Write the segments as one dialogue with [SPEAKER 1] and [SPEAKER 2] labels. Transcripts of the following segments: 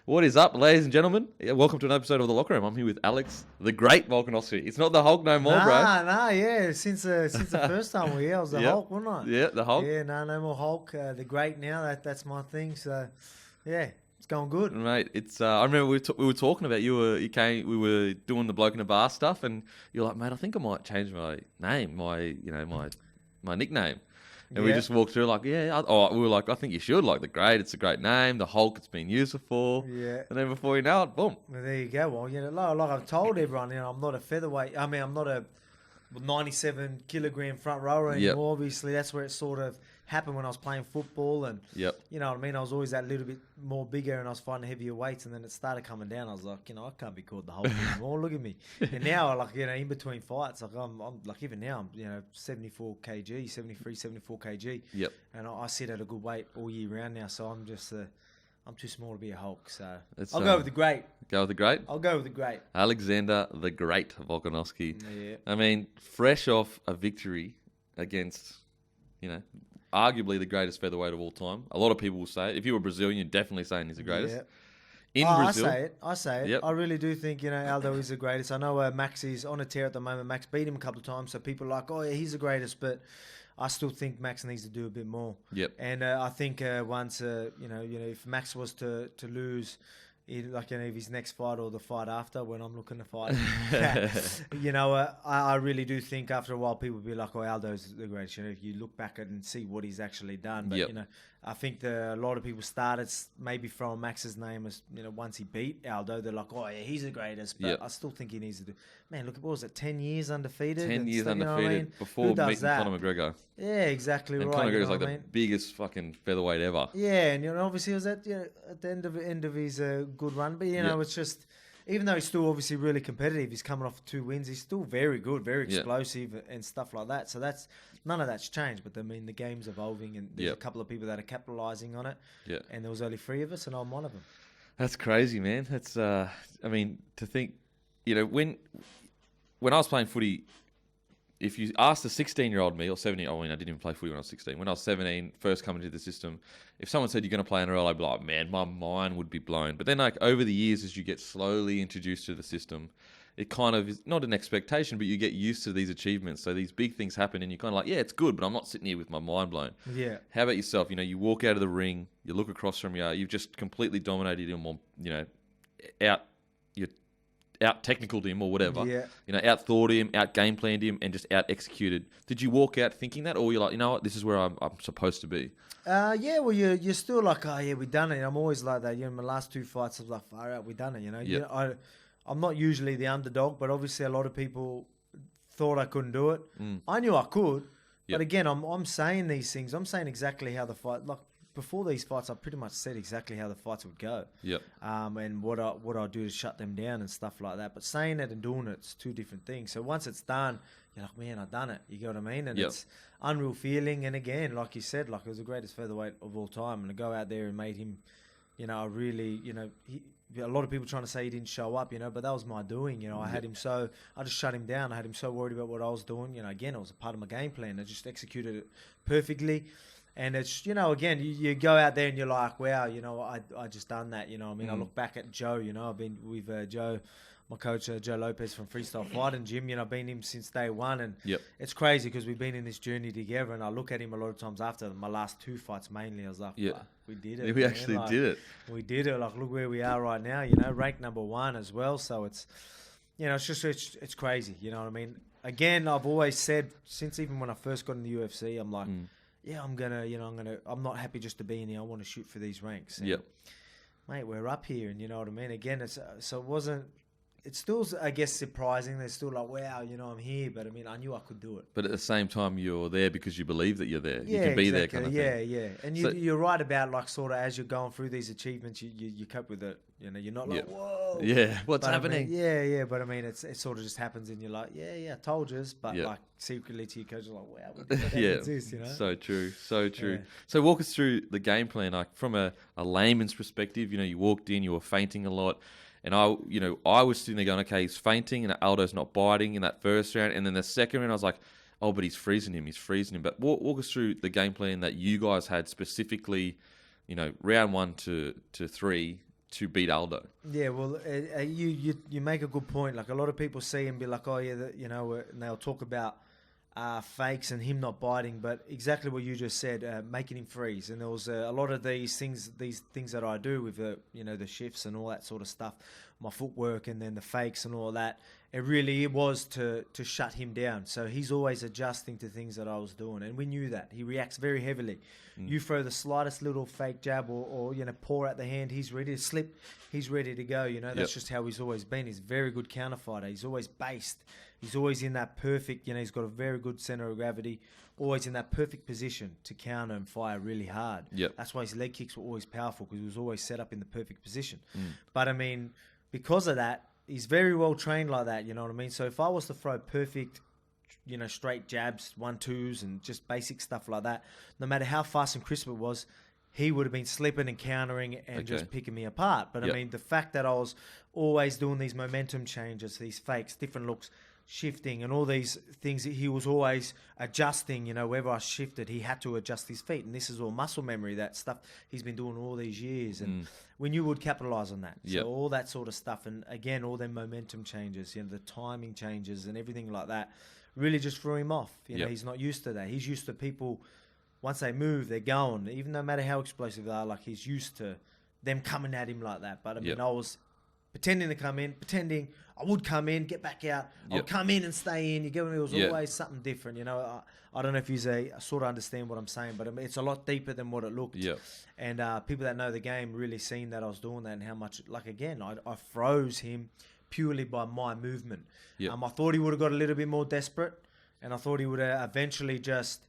[SPEAKER 1] What is up, ladies and gentlemen? Yeah, welcome to an episode of The Locker Room. I'm here with Alex, the great Volkanosvki. It's not the Hulk no more, bro.
[SPEAKER 2] Yeah. Since the first time we were here, I was the
[SPEAKER 1] Yep.
[SPEAKER 2] Hulk, wasn't I?
[SPEAKER 1] Yeah, the Hulk.
[SPEAKER 2] Yeah, no more Hulk. The great now. That's my thing. So, yeah, it's going good.
[SPEAKER 1] Mate, it's. I remember we were talking about you came. We were doing the bloke in a bar stuff, and you're like, mate, I think I might change my name, my nickname. And we just walked through like, we were like, I think you should, like the great. It's a great name. The Hulk, it's been used before.
[SPEAKER 2] Yeah.
[SPEAKER 1] And then before you know it, boom.
[SPEAKER 2] Well, there you go. Well, like I've told everyone, I'm not a featherweight. I mean, I'm not a 97 kilogram front rower anymore.
[SPEAKER 1] Yep.
[SPEAKER 2] Obviously, that's where it sort of happened when I was playing football, and
[SPEAKER 1] Yep.
[SPEAKER 2] you know what I mean. I was always that little bit more bigger, and I was fighting heavier weights, and then it started coming down. I was like, I can't be called the Hulk anymore. Look at me. And now, like in between fights, like I'm like even now I'm 74 kg, 73, 74 kg.
[SPEAKER 1] Yep.
[SPEAKER 2] And I sit at a good weight all year round now, so I'm just I'm too small to be a Hulk. So
[SPEAKER 1] It's,
[SPEAKER 2] I'll go with the great.
[SPEAKER 1] Go with the great?
[SPEAKER 2] I'll go with the great.
[SPEAKER 1] Alexander the Great Volkanovski.
[SPEAKER 2] Yeah.
[SPEAKER 1] I mean, fresh off a victory against, arguably the greatest featherweight of all time. A lot of people will say it. If you were Brazilian, you're definitely saying he's the greatest.
[SPEAKER 2] Yeah.
[SPEAKER 1] In Brazil,
[SPEAKER 2] I say it.
[SPEAKER 1] Yep.
[SPEAKER 2] I really do think, Aldo is the greatest. I know Max is on a tear at the moment. Max beat him a couple of times, so people are like, oh, yeah, he's the greatest. But I still think Max needs to do a bit more.
[SPEAKER 1] Yep.
[SPEAKER 2] And I think once, if Max was to lose, if his next fight or the fight after, when I'm looking to fight, I really do think after a while people will be like, oh, Aldo's the greatest. If you look back at and see what he's actually done. But,
[SPEAKER 1] Yep.
[SPEAKER 2] I think a lot of people started maybe throwing Max's name as, once he beat Aldo, they're like, oh, yeah, he's the greatest. But
[SPEAKER 1] Yep.
[SPEAKER 2] I still think he needs to do. Man, look, what was it, 10 years undefeated?
[SPEAKER 1] 10
[SPEAKER 2] and
[SPEAKER 1] years
[SPEAKER 2] stuff,
[SPEAKER 1] undefeated
[SPEAKER 2] you know what I mean?
[SPEAKER 1] before
[SPEAKER 2] Who does
[SPEAKER 1] meeting
[SPEAKER 2] that?
[SPEAKER 1] Conor McGregor.
[SPEAKER 2] Yeah, exactly
[SPEAKER 1] And
[SPEAKER 2] right.
[SPEAKER 1] Conor
[SPEAKER 2] you know
[SPEAKER 1] McGregor's like
[SPEAKER 2] what I
[SPEAKER 1] the
[SPEAKER 2] mean?
[SPEAKER 1] biggest fucking featherweight ever.
[SPEAKER 2] Yeah, and obviously it was at the end of his good run, but
[SPEAKER 1] Yep.
[SPEAKER 2] it's just, even though he's still obviously really competitive, he's coming off 2 wins. He's still very good, very
[SPEAKER 1] Yep.
[SPEAKER 2] explosive and stuff like that. So none of that's changed. But I mean, the game's evolving, and there's
[SPEAKER 1] Yep.
[SPEAKER 2] a couple of people that are capitalising on it.
[SPEAKER 1] Yeah.
[SPEAKER 2] And there was only 3 of us, and I'm one of them.
[SPEAKER 1] That's crazy, man. That's, to think, when I was playing footy, if you asked a 16-year-old me or 17, I didn't even play footy when I was 16. When I was 17, first coming into the system, if someone said you're going to play NRL, I'd be like, man, my mind would be blown. But then, like, over the years, as you get slowly introduced to the system, it kind of is not an expectation, but you get used to these achievements. So these big things happen, and you're kind of like, yeah, it's good, but I'm not sitting here with my mind blown.
[SPEAKER 2] Yeah.
[SPEAKER 1] How about yourself? You walk out of the ring, you look across from you, you've just completely dominated him, or out technicaled him or whatever.
[SPEAKER 2] Yeah.
[SPEAKER 1] Out thought him, out game planned him, and just out executed. Did you walk out thinking that, or you're like, you know what, this is where I'm supposed to be?
[SPEAKER 2] Yeah, well, you're still like, oh, yeah, we done it. I'm always like that. My last 2 fights, I was like, far out, we done it,
[SPEAKER 1] Yeah.
[SPEAKER 2] I'm not usually the underdog, but obviously a lot of people thought I couldn't do it. I knew I could,
[SPEAKER 1] Yep.
[SPEAKER 2] but again, I'm saying these things. I'm saying exactly how the fight, like before these fights, I pretty much said exactly how the fights would go.
[SPEAKER 1] Yep.
[SPEAKER 2] And what I'll do to shut them down and stuff like that. But saying it and doing it's 2 different things. So once it's done, you're like, man, I've done it. You get what I mean? And
[SPEAKER 1] Yep.
[SPEAKER 2] it's unreal feeling. And again, like you said, like it was the greatest featherweight of all time. And to go out there and made him, a really, a lot of people trying to say he didn't show up, but that was my doing. I had him I just shut him down. I had him so worried about what I was doing. Again, it was a part of my game plan. I just executed it perfectly. And it's, again, you go out there and you're like, wow, I just done that. I look back at Joe, I've been with Joe, my coach, Joe Lopez from Freestyle Fighting Gym. I've been him since day one. And
[SPEAKER 1] Yep.
[SPEAKER 2] it's crazy because we've been in this journey together. And I look at him a lot of times after my last 2 fights mainly. I was like,
[SPEAKER 1] Yeah.
[SPEAKER 2] "Fuck, we did it.
[SPEAKER 1] We
[SPEAKER 2] man."
[SPEAKER 1] actually
[SPEAKER 2] Like,
[SPEAKER 1] did it.
[SPEAKER 2] We did it. Like, look where we are right now, ranked number 1 as well. So it's, it's just, it's crazy. You know what I mean? Again, I've always said since even when I first got in the UFC, I'm like, yeah, I'm not happy just to be in here. I want to shoot for these ranks. And,
[SPEAKER 1] Yep.
[SPEAKER 2] mate, we're up here, and you know what I mean? Again, it's still, I guess, surprising. They're still like, wow, I'm here, but I mean, I knew I could do it.
[SPEAKER 1] But at the same time, you're there because you believe that you're there.
[SPEAKER 2] Yeah,
[SPEAKER 1] you can be there
[SPEAKER 2] exactly.
[SPEAKER 1] kind of thing.
[SPEAKER 2] Yeah. And you're right about, like, sort of as you're going through these achievements, you cope with it. You're not like,
[SPEAKER 1] Yeah.
[SPEAKER 2] whoa.
[SPEAKER 1] Yeah, what's
[SPEAKER 2] But
[SPEAKER 1] happening?
[SPEAKER 2] I mean, but I mean, it sort of just happens, and you're like, yeah, I told you. But
[SPEAKER 1] Yeah.
[SPEAKER 2] like secretly to your coach, you're like, wow, what the heck
[SPEAKER 1] Yeah,
[SPEAKER 2] is this?
[SPEAKER 1] so true, so true.
[SPEAKER 2] Yeah.
[SPEAKER 1] So walk us through the game plan, like from a layman's perspective. You walked in, you were feinting a lot, and I was sitting there going, okay, he's feinting, and Aldo's not biting in that first round, and then the second round, I was like, oh, but he's freezing him. But walk us through the game plan that you guys had specifically, round 1 to 3 to beat Aldo.
[SPEAKER 2] Yeah, well, you make a good point. Like a lot of people see and be like, oh yeah, and they'll talk about fakes and him not biting, but exactly what you just said, making him freeze. And there was a lot of these things that I do with the shifts and all that sort of stuff, my footwork and then the fakes and all that. It was to shut him down. So he's always adjusting to things that I was doing, and we knew that he reacts very heavily. You throw the slightest little fake jab or paw out the hand, he's ready to slip. He's ready to go. That's just how he's always been. He's a very good counter fighter. He's always based. He's always in that perfect. He's got a very good center of gravity. Always in that perfect position to counter and fire really hard.
[SPEAKER 1] Yep.
[SPEAKER 2] That's why his leg kicks were always powerful, because he was always set up in the perfect position. But I mean, because of that, he's very well trained like that. You know what I mean? So if I was to throw perfect, straight jabs, 1-2s, and just basic stuff like that, no matter how fast and crisp it was, he would have been slipping and countering and just picking me apart. But I mean, the fact that I was always doing these momentum changes, these fakes, different looks, shifting and all these things, he was always adjusting. Wherever I shifted, he had to adjust his feet. And this is all muscle memory, that stuff he's been doing all these years. And we knew we'd capitalize on that. So all that sort of stuff. And again, all the momentum changes, the timing changes and everything like that really just threw him off. He's not used to that. He's used to people, once they move, they're going. Even no matter how explosive they are, like he's used to them coming at him like that. But I mean, I was pretending to come in, pretending I would come in, get back out. I would come in and stay in. You get me? It was always something different. I don't know if you sort of understand what I'm saying, but I mean, it's a lot deeper than what it looked.
[SPEAKER 1] Yeah.
[SPEAKER 2] And people that know the game really seen that I was doing that and how much, like again, I froze him purely by my movement.
[SPEAKER 1] Yeah.
[SPEAKER 2] I thought he would have got a little bit more desperate, and I thought he would have eventually just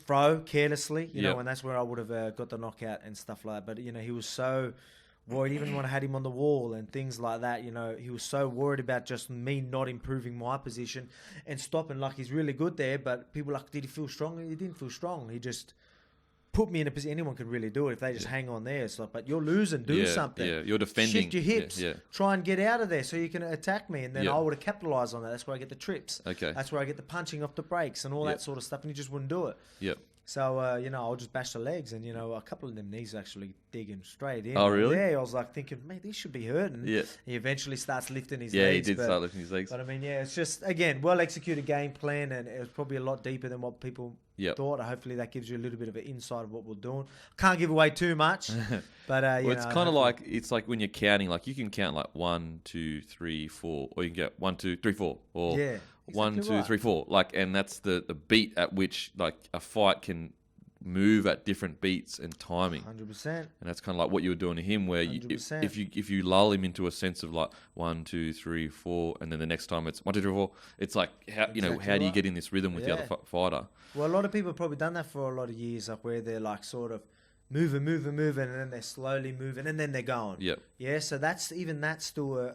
[SPEAKER 2] throw carelessly, and that's where I would have got the knockout and stuff like that. But, he was so worried, even when I had him on the wall and things like that, he was so worried about just me not improving my position and stopping. Like, he's really good there, but people are like, did he feel strong? He didn't feel strong. He just put me in a position. Anyone could really do it if they just hang on there. It's like, but you're losing. Do something.
[SPEAKER 1] Yeah, you're defending.
[SPEAKER 2] Shift your hips. Try and get out of there so you can attack me. And then I would have capitalized on that. That's where I get the trips.
[SPEAKER 1] Okay.
[SPEAKER 2] That's where I get the punching off the brakes and all that sort of stuff. And he just wouldn't do it.
[SPEAKER 1] Yep.
[SPEAKER 2] So, I'll just bash the legs. And, a couple of them knees actually digging straight in.
[SPEAKER 1] Oh, really?
[SPEAKER 2] Yeah, I was like thinking, mate, these should be hurting.
[SPEAKER 1] Yeah.
[SPEAKER 2] He eventually starts lifting his legs.
[SPEAKER 1] Yeah, he did start lifting his legs.
[SPEAKER 2] But, I mean, it's just, again, well-executed game plan. And it was probably a lot deeper than what people thought. Hopefully that gives you a little bit of an insight of what we're doing. Can't give away too much. But,
[SPEAKER 1] well, it's kind of like, it's like when you're counting, like you can count like 1, 2, 3, 4, or you can get 1, 2, 3, 4, or
[SPEAKER 2] exactly
[SPEAKER 1] 1, 2, 3, 4. Like, and that's the beat at which like a fight can move at different beats and timing.
[SPEAKER 2] 100%.
[SPEAKER 1] And that's kind of like what you were doing to him, where if you lull him into a sense of like 1, 2, 3, 4, and then the next time it's 1, 2, 3, 4. It's like how how do you get in this rhythm with the other fighter?
[SPEAKER 2] Well, a lot of people have probably done that for a lot of years, like where they're like sort of moving, and then they're slowly moving, and then they're going.
[SPEAKER 1] Yep.
[SPEAKER 2] Yeah. So that's still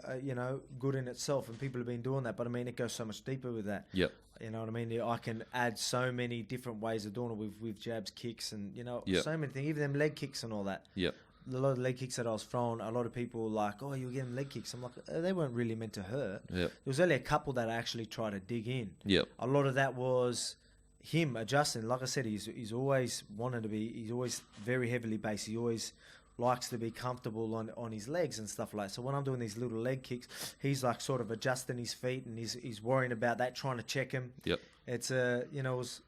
[SPEAKER 2] good in itself, and people have been doing that. But I mean, it goes so much deeper with that.
[SPEAKER 1] Yep.
[SPEAKER 2] You know what I mean? I can add so many different ways of doing it with jabs, kicks, and so many things. Even them leg kicks and all that.
[SPEAKER 1] Yep.
[SPEAKER 2] A lot of leg kicks that I was throwing, a lot of people were like, oh, you were getting leg kicks. I'm like, they weren't really meant to hurt.
[SPEAKER 1] Yep.
[SPEAKER 2] There was only a couple that I actually tried to dig in.
[SPEAKER 1] Yep.
[SPEAKER 2] A lot of that was him adjusting. Like I said, he's always wanted to be. He's always very heavily based. He always likes to be comfortable on his legs and stuff like that. So when I'm doing these little leg kicks, he's like sort of adjusting his feet and he's worrying about that, trying to check him.
[SPEAKER 1] Yep.
[SPEAKER 2] It's it was,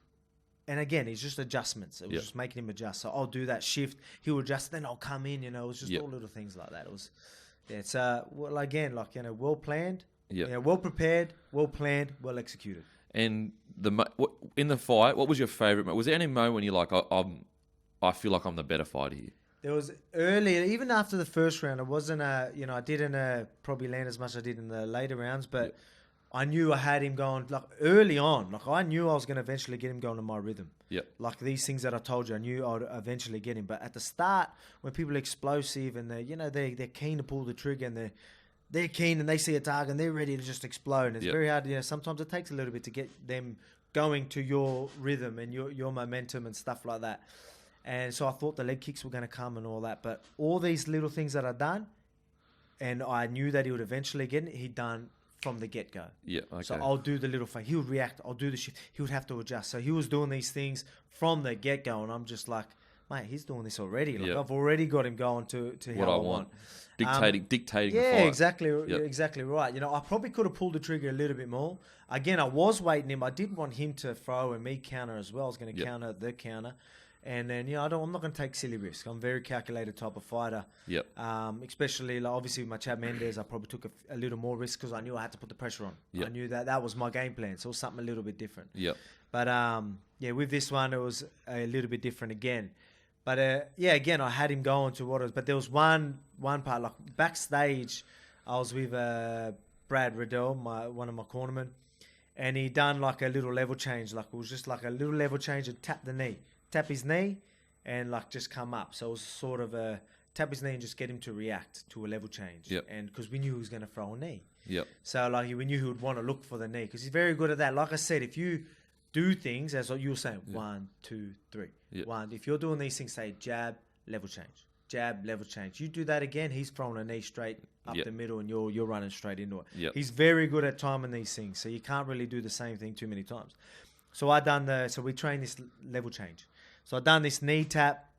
[SPEAKER 2] and again, it's just adjustments. It was just making him adjust. So I'll do that shift. He'll adjust. Then I'll come in. It was just all little things like that. It was, it's well again like well planned.
[SPEAKER 1] Yeah.
[SPEAKER 2] Well prepared, well planned, well executed.
[SPEAKER 1] And in the fight, what was your favorite moment? Was there any moment when you're like, I feel like I'm the better fighter here?
[SPEAKER 2] There was earlier, even after the first round, it wasn't I didn't probably land as much as I did in the later rounds, but I knew I had him going, like early on, like I knew I was going to eventually get him going to my rhythm.
[SPEAKER 1] Yeah.
[SPEAKER 2] Like these things that I told you, I knew I would eventually get him. But at the start, when people are explosive and they're keen to pull the trigger and they're keen and they see a target and they're ready to just explode. And it's very hard, sometimes it takes a little bit to get them going to your rhythm and your momentum and stuff like that. And so I thought the leg kicks were going to come and all that. But all these little things that I'd done, and I knew that he would eventually get it, he'd done from the get-go.
[SPEAKER 1] Yeah, okay.
[SPEAKER 2] So I'll do the little fake. He would react. I'll do the shift. He would have to adjust. So he was doing these things from the get-go, and I'm just like, mate, he's doing this already. Like
[SPEAKER 1] Yep.
[SPEAKER 2] I've already got him going to
[SPEAKER 1] What
[SPEAKER 2] how
[SPEAKER 1] I
[SPEAKER 2] I
[SPEAKER 1] want.
[SPEAKER 2] want.
[SPEAKER 1] Dictating the
[SPEAKER 2] Yeah,
[SPEAKER 1] fight.
[SPEAKER 2] exactly.
[SPEAKER 1] Yep.
[SPEAKER 2] You're exactly right. You know, I probably could have pulled the trigger a little bit more. Again, I was waiting him. I did want him to throw and me counter as well. I was going to
[SPEAKER 1] Yep.
[SPEAKER 2] counter the counter. And then, I'm not going to take silly risks. I'm a very calculated type of fighter.
[SPEAKER 1] Yep.
[SPEAKER 2] Especially, like, obviously, with my Chad Mendes, I probably took a little more risk because I knew I had to put the pressure on.
[SPEAKER 1] Yep.
[SPEAKER 2] I knew that was my game plan. So it was something a little bit different.
[SPEAKER 1] Yep.
[SPEAKER 2] But, with this one, it was a little bit different again. But, again, I had him going to what it was. But there was one part, like, backstage, I was with Brad Riddell, one of my cornermen, and he done, like, a little level change. Like, it was just, like, a little level change and tap the knee. Tap his knee and, like, just come up. So it was sort of a tap his knee and just get him to react to a level change.
[SPEAKER 1] Yep.
[SPEAKER 2] And because we knew he was going to throw a knee.
[SPEAKER 1] Yep.
[SPEAKER 2] So, like, we knew he would want to look for the knee because he's very good at that. Like I said, if you do things, as you were saying, 1, 2, 3.
[SPEAKER 1] Yep.
[SPEAKER 2] If you're doing these things, say jab, level change. Jab, level change. You do that again, he's throwing a knee straight up
[SPEAKER 1] Yep.
[SPEAKER 2] the middle and you're running straight into it.
[SPEAKER 1] Yep.
[SPEAKER 2] He's very good at timing these things. So you can't really do the same thing too many times. So we trained this level change. So I done this knee tap,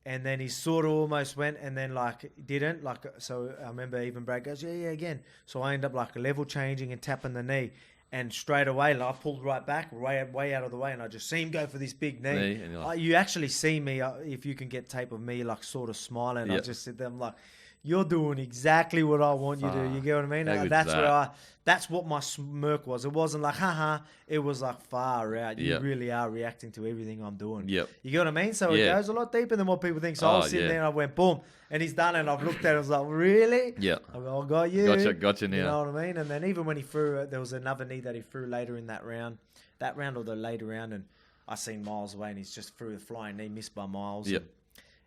[SPEAKER 2] and then he sort of almost went, and then like didn't. Like so, I remember even Brad goes, yeah, again. So I end up like level changing and tapping the knee, and straight away, like, I pulled right back, way out of the way, and I just see him go for this big knee.
[SPEAKER 1] And you're like,
[SPEAKER 2] You actually see me, if you can get tape of me, like sort of smiling. I
[SPEAKER 1] Yep.
[SPEAKER 2] just sit there, I'm like, you're doing exactly what I want you to do. You get what I mean?
[SPEAKER 1] How good's
[SPEAKER 2] That's
[SPEAKER 1] that?
[SPEAKER 2] that's what my smirk was. It wasn't like, haha. It was like far out. You
[SPEAKER 1] Yep.
[SPEAKER 2] really are reacting to everything I'm doing.
[SPEAKER 1] Yep.
[SPEAKER 2] You get what I mean? So it
[SPEAKER 1] Yeah.
[SPEAKER 2] goes a lot deeper than what people think. So I was sitting there and I went, boom. And he's done it. And I've looked at it. I was like, really?
[SPEAKER 1] Yeah.
[SPEAKER 2] I go, I got you.
[SPEAKER 1] Gotcha now.
[SPEAKER 2] You know what I mean? And then even when he threw it, there was another knee that he threw later in that round or the later round. And I seen Miles away and he's just threw a flying knee, missed by Miles.
[SPEAKER 1] Yep.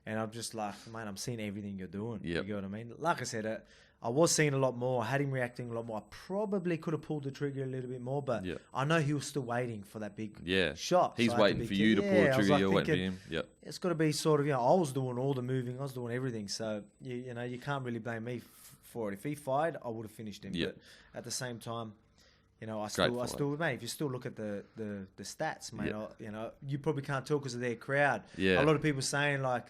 [SPEAKER 2] And I'm just like, man, I'm seeing everything you're doing.
[SPEAKER 1] Yep.
[SPEAKER 2] You get what I mean? Like I said, I was seeing a lot more. I had him reacting a lot more. I probably could have pulled the trigger a little bit more, but
[SPEAKER 1] Yep.
[SPEAKER 2] I know he was still waiting for that big
[SPEAKER 1] Yeah.
[SPEAKER 2] shot.
[SPEAKER 1] He's
[SPEAKER 2] So I had
[SPEAKER 1] waiting
[SPEAKER 2] be
[SPEAKER 1] for you to pull the
[SPEAKER 2] I was
[SPEAKER 1] trigger.
[SPEAKER 2] like
[SPEAKER 1] You're waiting for
[SPEAKER 2] thinking,
[SPEAKER 1] him. Yep.
[SPEAKER 2] it's got to be sort of, I was doing all the moving. I was doing everything. So, you can't really blame me for it. If he fired, I would have finished him.
[SPEAKER 1] Yep.
[SPEAKER 2] But at the same time, I
[SPEAKER 1] fight.
[SPEAKER 2] still, mate, if you still look at the stats, mate,
[SPEAKER 1] Yep.
[SPEAKER 2] you probably can't tell because of their crowd.
[SPEAKER 1] Yeah.
[SPEAKER 2] A lot of people saying, like,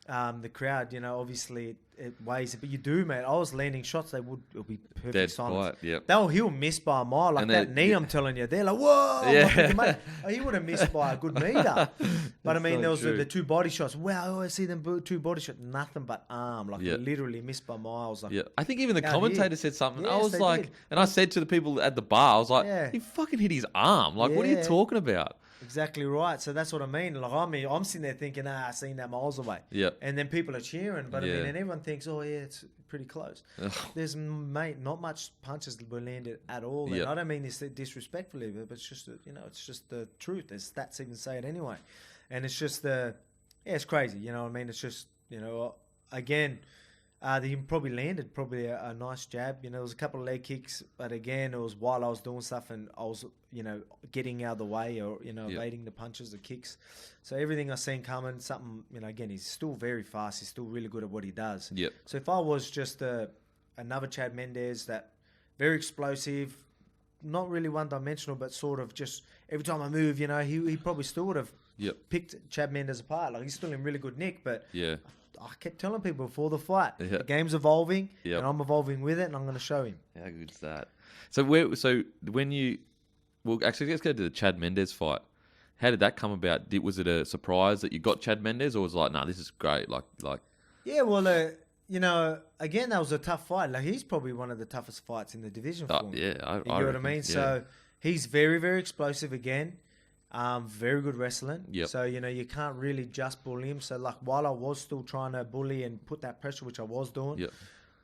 [SPEAKER 2] the crowd, obviously it weighs it, but you do, mate. I was landing shots; it'll be perfect
[SPEAKER 1] Dead
[SPEAKER 2] silence.
[SPEAKER 1] quiet. Yep.
[SPEAKER 2] He'll miss by a mile, like
[SPEAKER 1] And
[SPEAKER 2] that
[SPEAKER 1] they-
[SPEAKER 2] knee. I'm telling you, they're like, whoa, I'm
[SPEAKER 1] Yeah.
[SPEAKER 2] like thinking, mate, he would have missed by a good meter. But I mean,
[SPEAKER 1] so
[SPEAKER 2] there was
[SPEAKER 1] true.
[SPEAKER 2] the two body shots. Wow, I always see them two body shots, nothing but arm, like
[SPEAKER 1] Yeah.
[SPEAKER 2] literally missed by miles. Like,
[SPEAKER 1] Yeah, I think even the
[SPEAKER 2] Out
[SPEAKER 1] commentator
[SPEAKER 2] here.
[SPEAKER 1] said something. I
[SPEAKER 2] Yes,
[SPEAKER 1] was
[SPEAKER 2] they
[SPEAKER 1] like,
[SPEAKER 2] did.
[SPEAKER 1] and I said to the people at the bar, I was like,
[SPEAKER 2] Yeah.
[SPEAKER 1] he fucking hit his arm. Like, what are you
[SPEAKER 2] Yeah.
[SPEAKER 1] talking about?
[SPEAKER 2] Exactly right. So that's what I mean. Like I'm sitting there thinking, I seen that miles away.
[SPEAKER 1] Yeah.
[SPEAKER 2] And then people are cheering, but I
[SPEAKER 1] Yeah.
[SPEAKER 2] mean, and everyone thinks, oh yeah, it's pretty close. There's, mate, not much punches were landed at all. And
[SPEAKER 1] Yeah.
[SPEAKER 2] I don't mean this disrespectfully, but it's just, it's just the truth. There's stats even say it anyway. And it's just it's crazy. You know what I mean? It's just, again, he probably landed a nice jab. There was a couple of leg kicks, but again, it was while I was doing stuff and I was, getting out of the way or, evading the punches, the kicks. So everything I seen coming, something, again, he's still very fast. He's still really good at what he does.
[SPEAKER 1] Yep.
[SPEAKER 2] So if I was just another Chad Mendes, that very explosive, not really one-dimensional, but sort of just every time I move, he probably still would have
[SPEAKER 1] Yep.
[SPEAKER 2] picked Chad Mendes apart. Like, he's still in really good nick, but
[SPEAKER 1] Yeah.
[SPEAKER 2] I kept telling people before the fight,
[SPEAKER 1] Yeah.
[SPEAKER 2] the game's evolving,
[SPEAKER 1] Yep.
[SPEAKER 2] and I'm evolving with it, and I'm going to show him.
[SPEAKER 1] How good's that? So when you, well, actually, let's go to the Chad Mendes fight. How did that come about? Was it a surprise that you got Chad Mendes, or was it like, nah, this is great? Like,
[SPEAKER 2] Yeah, well, again, that was a tough fight. Like, he's probably one of the toughest fights in the division for him.
[SPEAKER 1] yeah,
[SPEAKER 2] You know what I mean?
[SPEAKER 1] Yeah.
[SPEAKER 2] So he's very, very explosive again. Very good wrestling.
[SPEAKER 1] Yep.
[SPEAKER 2] So, you can't really just bully him. So, like, while I was still trying to bully and put that pressure, which I was doing,
[SPEAKER 1] Yep.